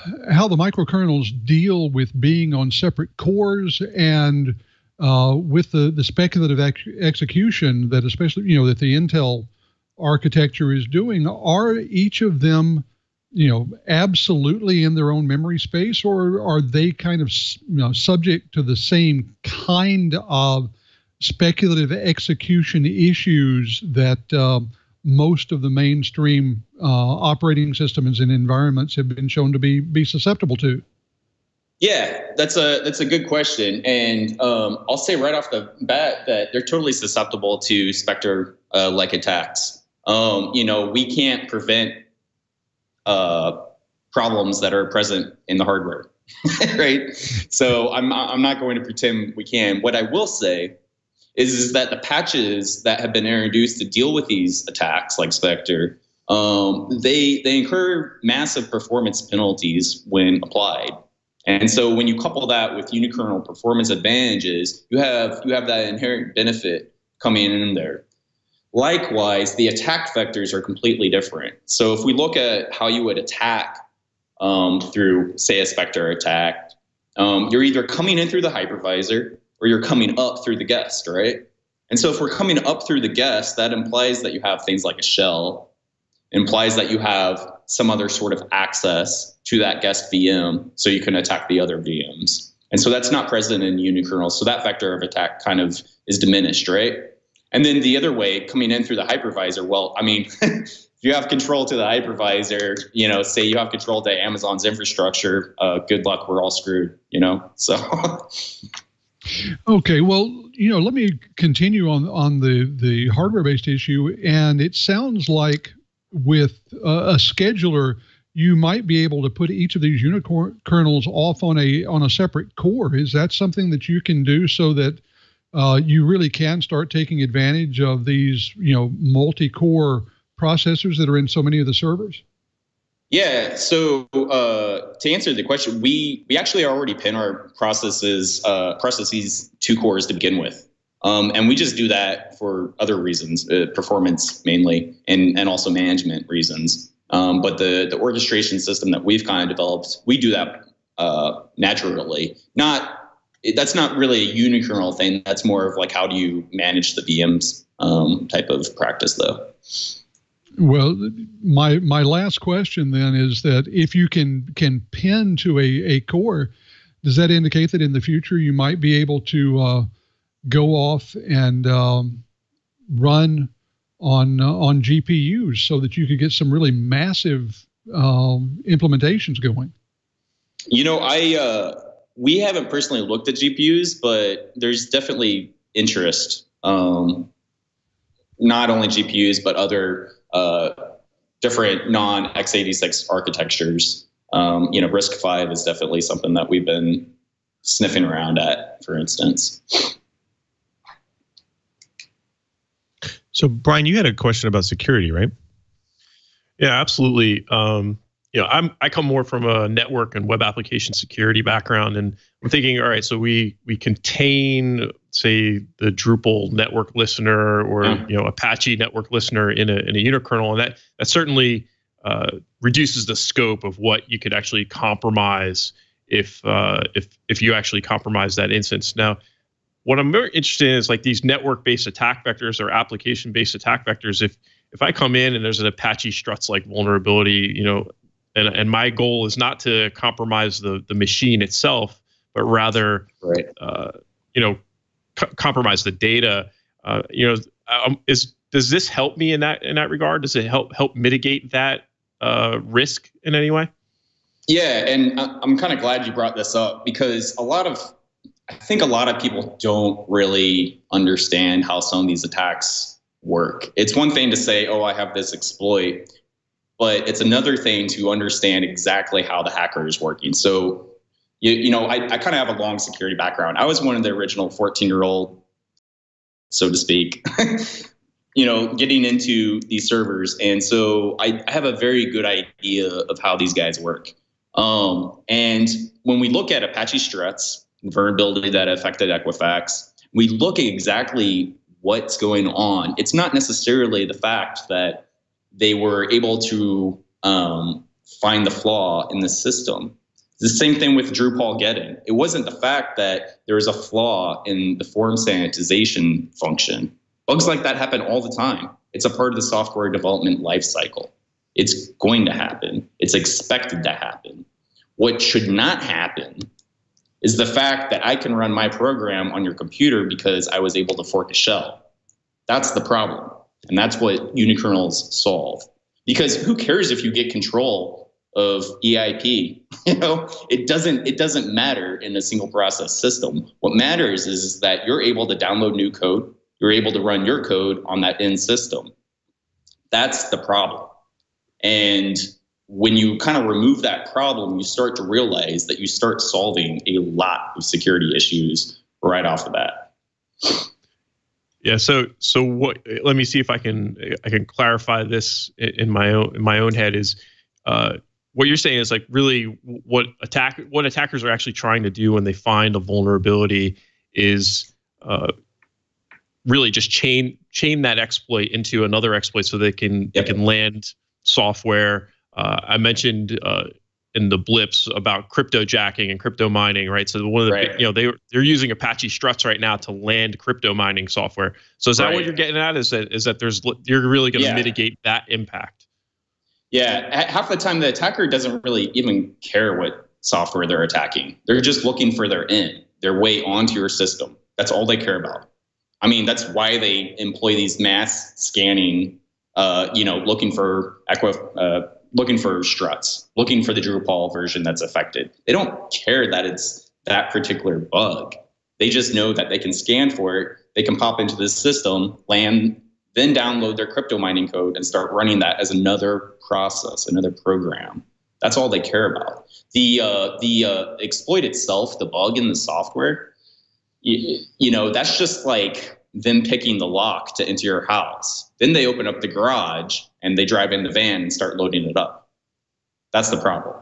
the microkernels deal with being on separate cores and with the speculative execution that especially that the Intel architecture is doing. Are each of them absolutely in their own memory space, or are they kind of subject to the same kind of speculative execution issues that most of the mainstream operating systems and environments have been shown to be susceptible to? Yeah, that's a good question, and I'll say right off the bat that they're totally susceptible to Spectre like attacks. We can't prevent problems that are present in the hardware, right? So I'm not going to pretend we can. What I will say is that the patches that have been introduced to deal with these attacks, like Spectre, they incur massive performance penalties when applied. And so when you couple that with unikernel performance advantages, you have that inherent benefit coming in there. Likewise, the attack vectors are completely different. So if we look at how you would attack through, say, a Spectre attack, you're either coming in through the hypervisor or you're coming up through the guest, right? And so if we're coming up through the guest, that implies that you have things like a shell, implies that you have some other sort of access to that guest VM so you can attack the other VMs. And so that's not present in unikernels. So that vector of attack kind of is diminished, right? And then the other way, coming in through the hypervisor, well, I mean, if you have control to the hypervisor, say you have control to Amazon's infrastructure, good luck, we're all screwed, so. Okay, well, let me continue on the hardware-based issue, and it sounds like with a scheduler, you might be able to put each of these unikernels off on a separate core. Is that something that you can do so that you really can start taking advantage of these, multi-core processors that are in so many of the servers? Yeah. So to answer the question, we actually already pin our processes 2 cores to begin with. And we just do that for other reasons, performance mainly, and also management reasons. But the orchestration system that we've kind of developed, we do that naturally. That's not really a unikernel thing. That's more of like, how do you manage the VMs type of practice, though. Well, my last question then is that if you can pin to a core, does that indicate that in the future you might be able to go off and run on GPUs so that you could get some really massive implementations going? We haven't personally looked at GPUs, but there's definitely interest. Not only GPUs, but other different non-x86 architectures. RISC-V is definitely something that we've been sniffing around at, for instance. So, Brian, you had a question about security, right? Yeah, absolutely. I come more from a network and web application security background, and I'm thinking, all right, so we contain, say, the Drupal network listener or Apache network listener in a unikernel, and that certainly reduces the scope of what you could actually compromise if you actually compromise that instance. Now, what I'm very interested in is like these network-based attack vectors or application-based attack vectors. If I come in and there's an Apache struts-like vulnerability, and my goal is not to compromise the machine itself, but rather, compromise the data. Does this help me in that regard? Does it help mitigate that risk in any way? Yeah, and I'm kind of glad you brought this up, because I think a lot of people don't really understand how some of these attacks work. It's one thing to say, oh, I have this exploit, but it's another thing to understand exactly how the hacker is working. So, I kind of have a long security background. I was one of the original 14-year-old, so to speak, getting into these servers. And so I have a very good idea of how these guys work. And when we look at Apache struts, vulnerability that affected Equifax, we look at exactly what's going on. It's not necessarily the fact that they were able to find the flaw in the system. The same thing with Drupal getting. It wasn't the fact that there was a flaw in the form sanitization function. Bugs like that happen all the time. It's a part of the software development lifecycle. It's going to happen. It's expected to happen. What should not happen is the fact that I can run my program on your computer because I was able to fork a shell. That's the problem. And that's what unikernels solve. Because who cares if you get control of EIP? It doesn't matter in a single process system. What matters is that you're able to download new code. You're able to run your code on that end system. That's the problem. And when you kind of remove that problem, you start to realize that you start solving a lot of security issues right off the bat. Yeah. So what? Let me see if I can clarify this in my own head. Is what you're saying is like really what attackers are actually trying to do when they find a vulnerability is really just chain that exploit into another exploit so they can land software. I mentioned in the blips about crypto jacking and crypto mining, right? So one of the they're using Apache struts right now to land crypto mining software. So is that what you're getting at? Is that you're really going to mitigate that impact? Yeah, half the time the attacker doesn't really even care what software they're attacking. They're just looking for their way onto your system. That's all they care about. I mean, that's why they employ these mass scanning, looking for struts, looking for the Drupal version that's affected. They don't care that it's that particular bug. They just know that they can scan for it. They can pop into the system, land, then download their crypto mining code and start running that as another process, another program. That's all they care about. The exploit itself, the bug in the software, that's just like them picking the lock to enter your house. Then they open up the garage and they drive in the van and start loading it up. That's the problem.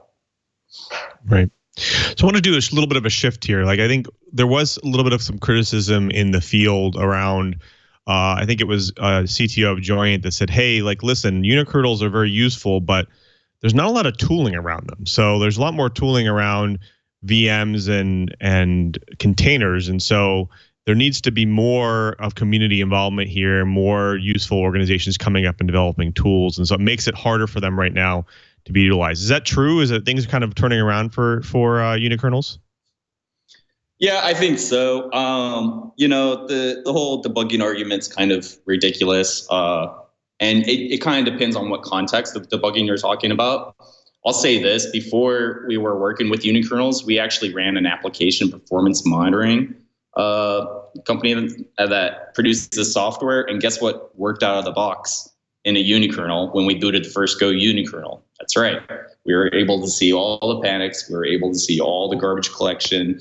Right. So I want to do a little bit of a shift here. Like, I think there was a little bit of some criticism in the field around, I think it was CTO of Joyent that said, hey, like, listen, unikernels are very useful, but there's not a lot of tooling around them. So there's a lot more tooling around VMs and containers. And so there needs to be more of community involvement here, more useful organizations coming up and developing tools. And so it makes it harder for them right now to be utilized. Is that true? Is that things kind of turning around for unikernels? Yeah, I think so. The whole debugging argument's kind of ridiculous. And it kind of depends on what context of debugging you're talking about. I'll say this, before we were working with unikernels, we actually ran an application performance monitoring company that produced this software. And guess what worked out of the box in a unikernel when we booted the first Go unikernel? That's right. We were able to see all the panics. We were able to see all the garbage collection,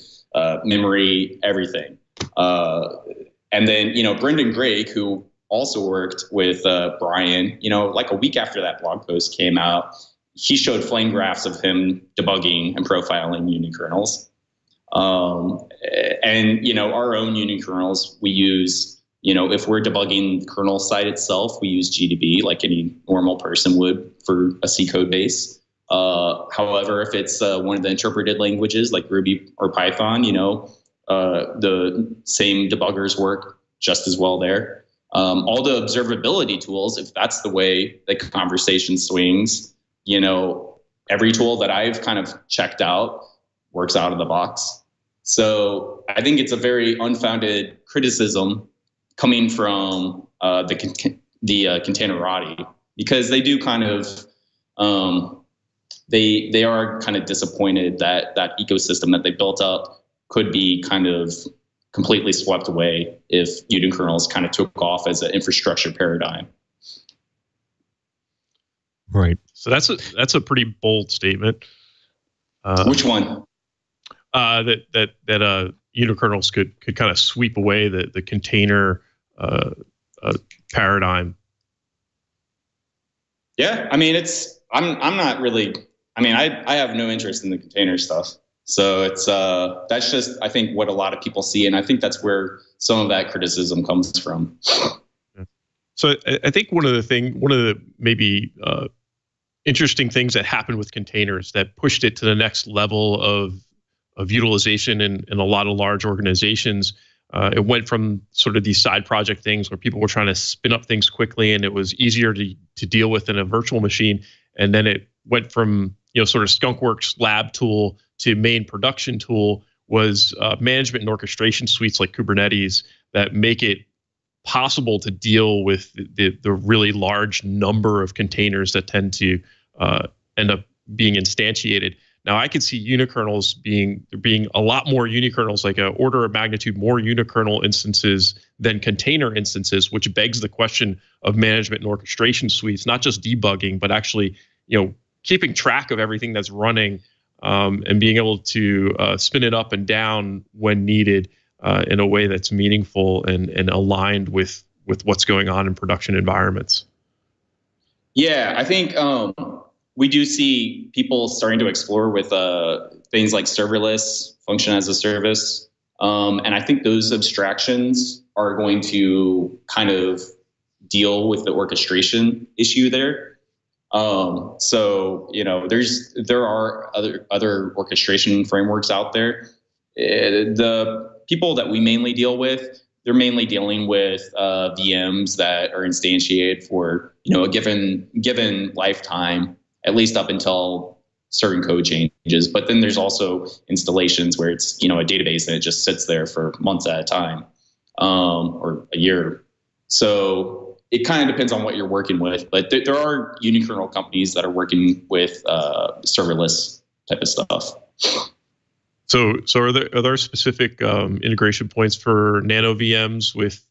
memory, everything. And then, Brendan Gregg, who also worked with Brian, like a week after that blog post came out, he showed flame graphs of him debugging and profiling unikernels. And our own unikernels, we use, if we're debugging the kernel side itself, we use GDB like any normal person would for a C code base. However, if it's one of the interpreted languages like Ruby or Python, the same debuggers work just as well there. All the observability tools, if that's the way the conversation swings, every tool that I've kind of checked out works out of the box. So I think it's a very unfounded criticism coming from the containerati, because they do kind of they are kind of disappointed that that ecosystem that they built up could be kind of completely swept away if unikernels kind of took off as an infrastructure paradigm. Right. So that's a pretty bold statement. Which one? That unikernels could kind of sweep away the container paradigm. Yeah, I mean, I'm not really. I mean, I have no interest in the container stuff. So it's that's just, I think, what a lot of people see, and I think that's where some of that criticism comes from. So I think one of the maybe interesting things that happened with containers that pushed it to the next level of utilization in a lot of large organizations. It went from sort of these side project things where people were trying to spin up things quickly and it was easier to deal with in a virtual machine. And then it went from, sort of skunkworks lab tool to main production tool was management and orchestration suites like Kubernetes that make it possible to deal with the really large number of containers that tend to end up being instantiated. Now, I could see unikernels being a lot more unikernels, like an order of magnitude more unikernel instances than container instances, which begs the question of management and orchestration suites, not just debugging, but actually, keeping track of everything that's running and being able to spin it up and down when needed in a way that's meaningful and aligned with what's going on in production environments. Yeah, I think we do see people starting to explore with things like serverless, function as a service. And I think those abstractions are going to kind of deal with the orchestration issue there. So, there are other orchestration frameworks out there. The people that we mainly deal with, they're mainly dealing with VMs that are instantiated for, a given lifetime, at least up until certain code changes. But then there's also installations where it's, a database and it just sits there for months at a time, or a year. So it kind of depends on what you're working with, but there are unikernel companies that are working with serverless type of stuff. So are there specific integration points for NanoVMs with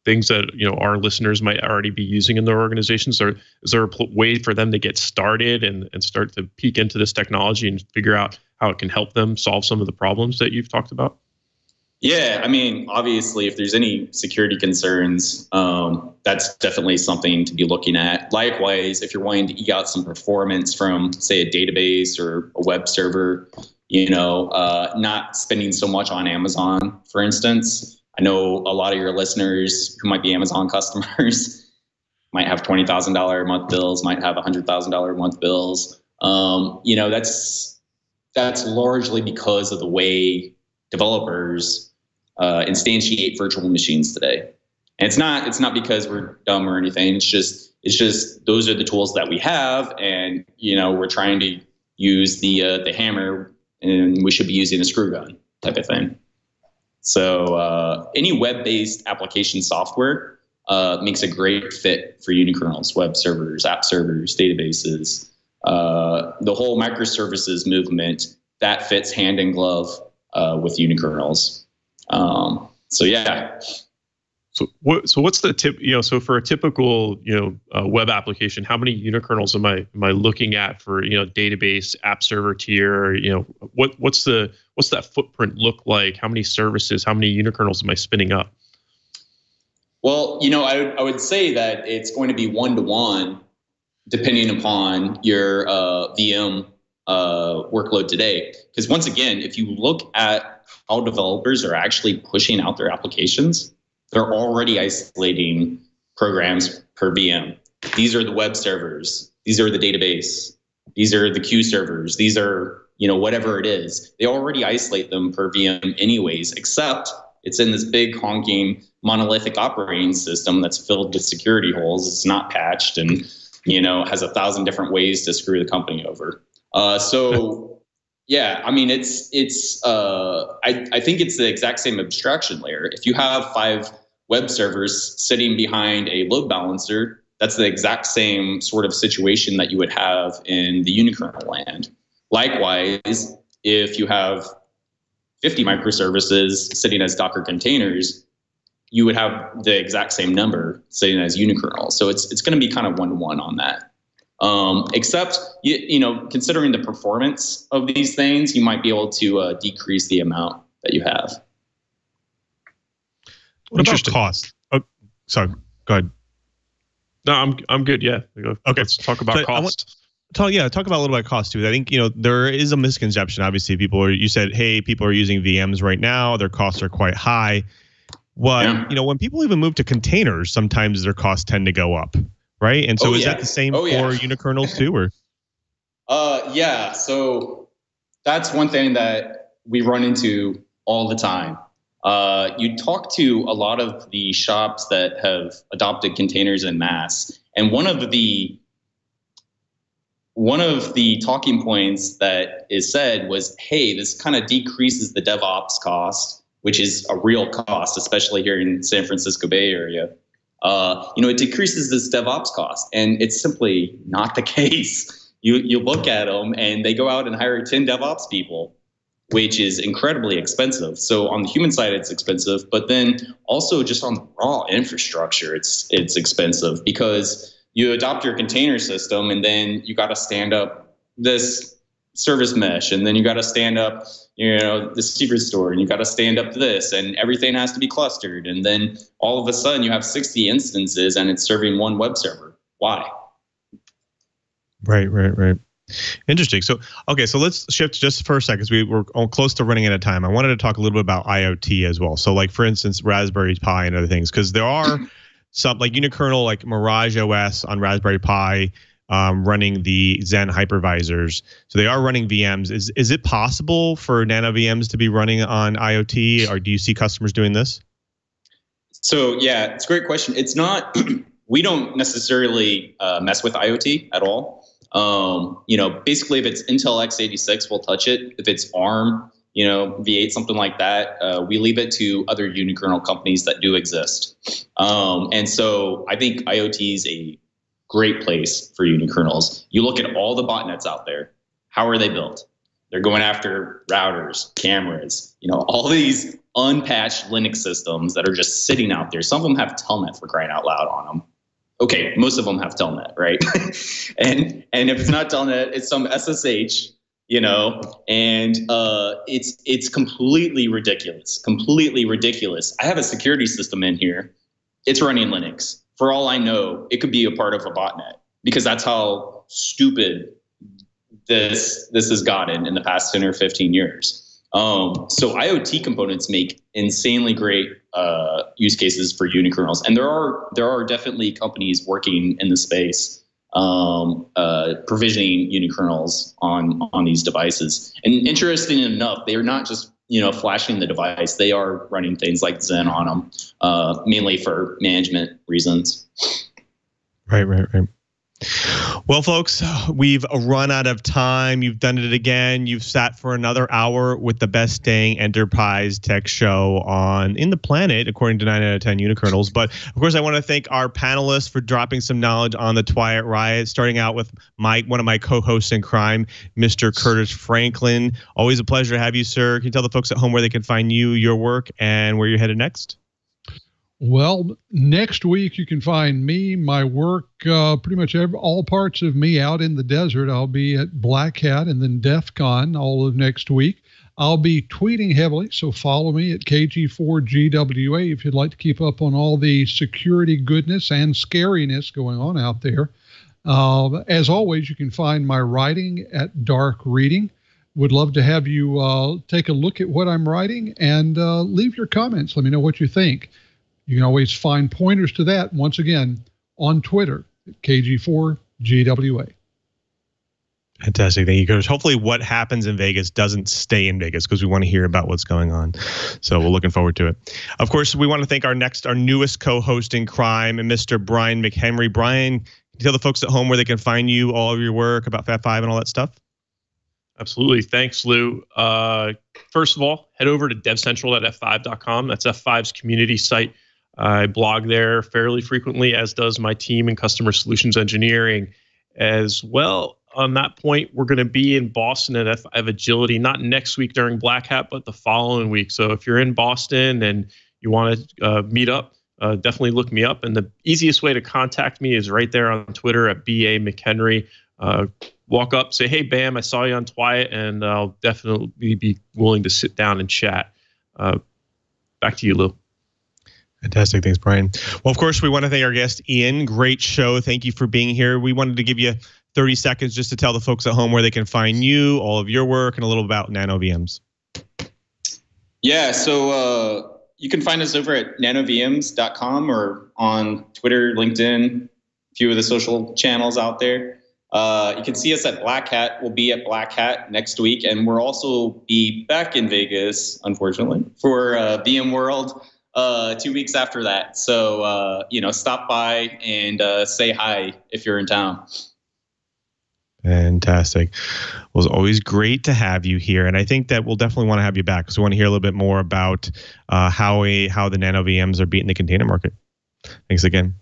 things that our listeners might already be using in their organizations? Or is there a way for them to get started and start to peek into this technology and figure out how it can help them solve some of the problems that you've talked about? Yeah, I mean, obviously, if there's any security concerns, that's definitely something to be looking at. Likewise, if you're wanting to eke out some performance from, say, a database or a web server, not spending so much on Amazon, for instance. I know a lot of your listeners who might be Amazon customers might have $20,000 a month bills, might have $100,000 a month bills. That's largely because of the way developers instantiate virtual machines today. And it's not because we're dumb or anything. It's just those are the tools that we have, and we're trying to use the hammer, and we should be using a screw gun type of thing. So any web-based application software makes a great fit for Unikernels, web servers, app servers, databases. The whole microservices movement that fits hand in glove with Unikernels. So yeah. So what's the tip? So for a typical web application, how many Unikernels am I looking at for database, app server tier? What's that footprint look like? How many services? How many Unikernels am I spinning up? Well, I would say that it's going to be 1-to-1, depending upon your VM workload today. Because once again, if you look at how developers are actually pushing out their applications, they're already isolating programs per VM. These are the web servers. These are the database. These are the queue servers. These are, whatever it is. They already isolate them per VM anyways, except it's in this big honking monolithic operating system that's filled with security holes. It's not patched and, has 1,000 different ways to screw the company over. Yeah, I mean, I think it's the exact same abstraction layer. If you have 5 web servers sitting behind a load balancer, that's the exact same sort of situation that you would have in the Unikernel land. Likewise, if you have 50 microservices sitting as Docker containers, you would have the exact same number sitting as Unikernel. So it's going to be kind of 1-to-1 on that. Except, considering the performance of these things, you might be able to decrease the amount that you have. What about cost? Oh, sorry, go ahead. No, I'm good. Yeah. Okay. Let's talk about cost. Talk about a little bit about cost too. I think there is a misconception. Obviously, you said, hey, people are using VMs right now. Their costs are quite high. When people even move to containers, sometimes their costs tend to go up. Right. And so is that the same for Unikernels too, or? Yeah. So that's one thing that we run into all the time. You talk to a lot of the shops that have adopted containers en masse, and one of the talking points that is said was, hey, this kind of decreases the DevOps cost, which is a real cost, especially here in San Francisco Bay Area. It decreases this DevOps cost, and it's simply not the case. You look at them, and they go out and hire 10 DevOps people, which is incredibly expensive. So on the human side, it's expensive, but then also just on the raw infrastructure, it's expensive because you adopt your container system, and then you got to stand up this service mesh, and then you got to stand up the secret store, and you got to stand up this, and everything has to be clustered. And then all of a sudden you have 60 instances and it's serving one web server. Why? Right. Interesting. So let's shift just for a second, because we're close to running out of time. I wanted to talk a little bit about IoT as well. So like, for instance, Raspberry Pi and other things, because there are some like Unikernel, like Mirage OS on Raspberry Pi, running the Zen hypervisors. So they are running VMs. Is it possible for NanoVMs to be running on IoT, or do you see customers doing this? So yeah, it's a great question. It's not, we don't necessarily mess with IoT at all. Basically if it's Intel x86, we'll touch it. If it's ARM, V8, something like that, we leave it to other Unikernel companies that do exist. And so I think IoT is a great place for Unikernels. You look at all the botnets out there. How are they built? They're going after routers, cameras, all these unpatched Linux systems that are just sitting out there. Some of them have Telnet, for crying out loud, on them. Okay, most of them have Telnet, right? and if it's not Telnet, it's some SSH and it's completely ridiculous. Completely ridiculous. I have a security system in here. It's running Linux. For all I know, it could be a part of a botnet, because that's how stupid this has gotten in the past 10 or 15 years. So IoT components make insanely great use cases for unikernels, and there are definitely companies working in the space provisioning unikernels on these devices. And interesting enough, they are not just flashing the device; they are running things like Zen on them, mainly for management reasons. Right. Well, folks, we've run out of time. You've done it again. You've sat for another hour with the best dang enterprise tech show in the planet, according to 9 out of 10 Unikernels. But of course, I want to thank our panelists for dropping some knowledge on the Twiat Riot, starting out with one of my co-hosts in crime, Mr. Curtis Franklin. Always a pleasure to have you, sir. Can you tell the folks at home where they can find you, your work, and where you're headed next? Well, next week you can find me, my work, pretty much all parts of me out in the desert. I'll be at Black Hat and then DEF CON all of next week. I'll be tweeting heavily, so follow me at KG4GWA if you'd like to keep up on all the security goodness and scariness going on out there. As always, you can find my writing at Dark Reading. Would love to have you take a look at what I'm writing and leave your comments. Let me know what you think. You can always find pointers to that, once again, on Twitter at KG4GWA. Fantastic. Thank you, Curtis. Hopefully what happens in Vegas doesn't stay in Vegas, because we want to hear about what's going on. So we're looking forward to it. Of course, we want to thank our newest co-host in crime, Mr. Brian McHenry. Brian, can you tell the folks at home where they can find you, all of your work about Fat5 and all that stuff? Absolutely. Thanks, Lou. First of all, head over to devcentral.f5.com. That's F5's community site. I blog there fairly frequently, as does my team in customer solutions engineering as well. On that point, we're going to be in Boston at F5 Agility, not next week during Black Hat, but the following week. So if you're in Boston and you want to meet up, definitely look me up. And the easiest way to contact me is right there on Twitter at BA McHenry. Walk up, say, hey, Bam, I saw you on Twiat, and I'll definitely be willing to sit down and chat. Back to you, Lou. Fantastic. Thanks, Brian. Well, of course, we want to thank our guest, Ian. Great show. Thank you for being here. We wanted to give you 30 seconds just to tell the folks at home where they can find you, all of your work, and a little about NanoVMs. Yeah, so you can find us over at nanovms.com or on Twitter, LinkedIn, a few of the social channels out there. You can see us at Black Hat. We'll be at Black Hat next week, and we'll also be back in Vegas, unfortunately, for VMworld 2 weeks after that. So, stop by and say hi if you're in town. Fantastic. Well, it was always great to have you here. And I think that we'll definitely want to have you back, because we want to hear a little bit more about how the NanoVMs are beating the container market. Thanks again.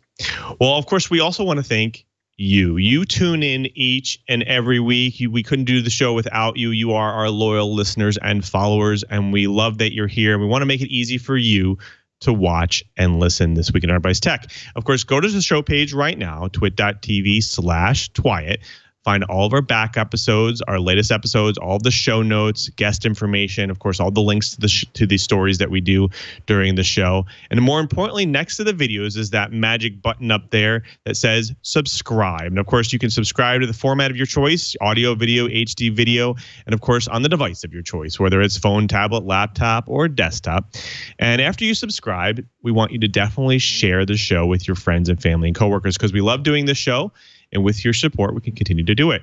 Well, of course, we also want to thank you. You tune in each and every week. We couldn't do the show without you. You are our loyal listeners and followers, and we love that you're here. We want to make it easy for you to watch and listen this week in Enterprise Tech. Of course, go to the show page right now, twit.tv/Twiat. Find all of our back episodes, our latest episodes, all of the show notes, guest information, of course, all the links to the stories that we do during the show. And more importantly, next to the videos is that magic button up there that says subscribe. And of course, you can subscribe to the format of your choice, audio, video, HD video, and of course, on the device of your choice, whether it's phone, tablet, laptop, or desktop. And after you subscribe, we want you to definitely share the show with your friends and family and coworkers, because we love doing this show. And with your support, we can continue to do it.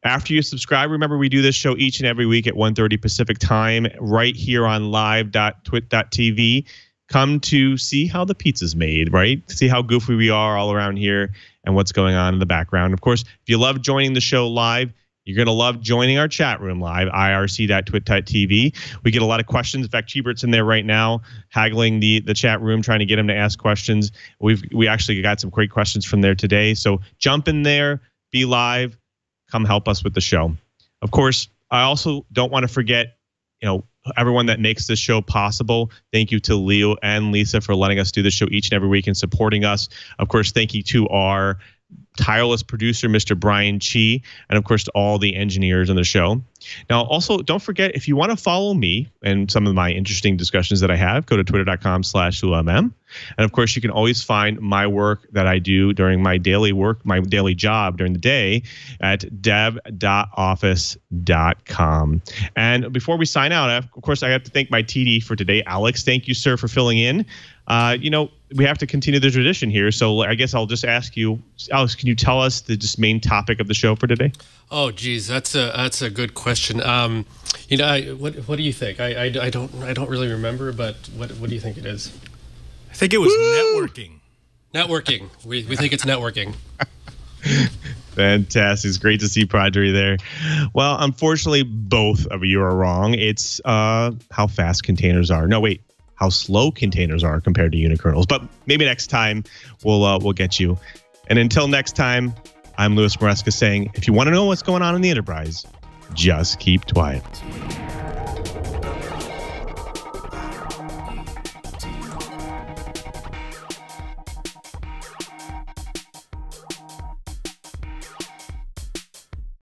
After you subscribe, remember we do this show each and every week at 1:30 Pacific time, right here on live.twit.tv. Come to see how the pizza's made, right? See how goofy we are all around here and what's going on in the background. Of course, if you love joining the show live, you're going to love joining our chat room live, irc.twit.tv. We get a lot of questions. In fact, Cheebert's in there right now, haggling the chat room, trying to get him to ask questions. We actually got some great questions from there today. So jump in there, be live, come help us with the show. Of course, I also don't want to forget, everyone that makes this show possible. Thank you to Leo and Lisa for letting us do this show each and every week and supporting us. Of course, thank you to our tireless producer, Mr. Brian Chi, and of course to all the engineers on the show. Now, also, don't forget, if you want to follow me and some of my interesting discussions that I have, go to twitter.com/UMM. And of course, you can always find my work that I do during my daily job during the day at dev.office.com. And before we sign out, of course, I have to thank my TD for today, Alex. Thank you, sir, for filling in. We have to continue the tradition here. So I guess I'll just ask you, Alex, can you tell us the main topic of the show for today? Oh, geez, that's a good question. What do you think? I don't really remember, but what do you think it is? I think it was networking. Networking. We think it's networking. Fantastic. It's great to see Padre there. Well, unfortunately, both of you are wrong. It's how fast containers are. No, wait. How slow containers are compared to unikernels. But maybe next time we'll get you. And until next time, I'm Louis Maresca saying, if you want to know what's going on in the enterprise, just keep quiet.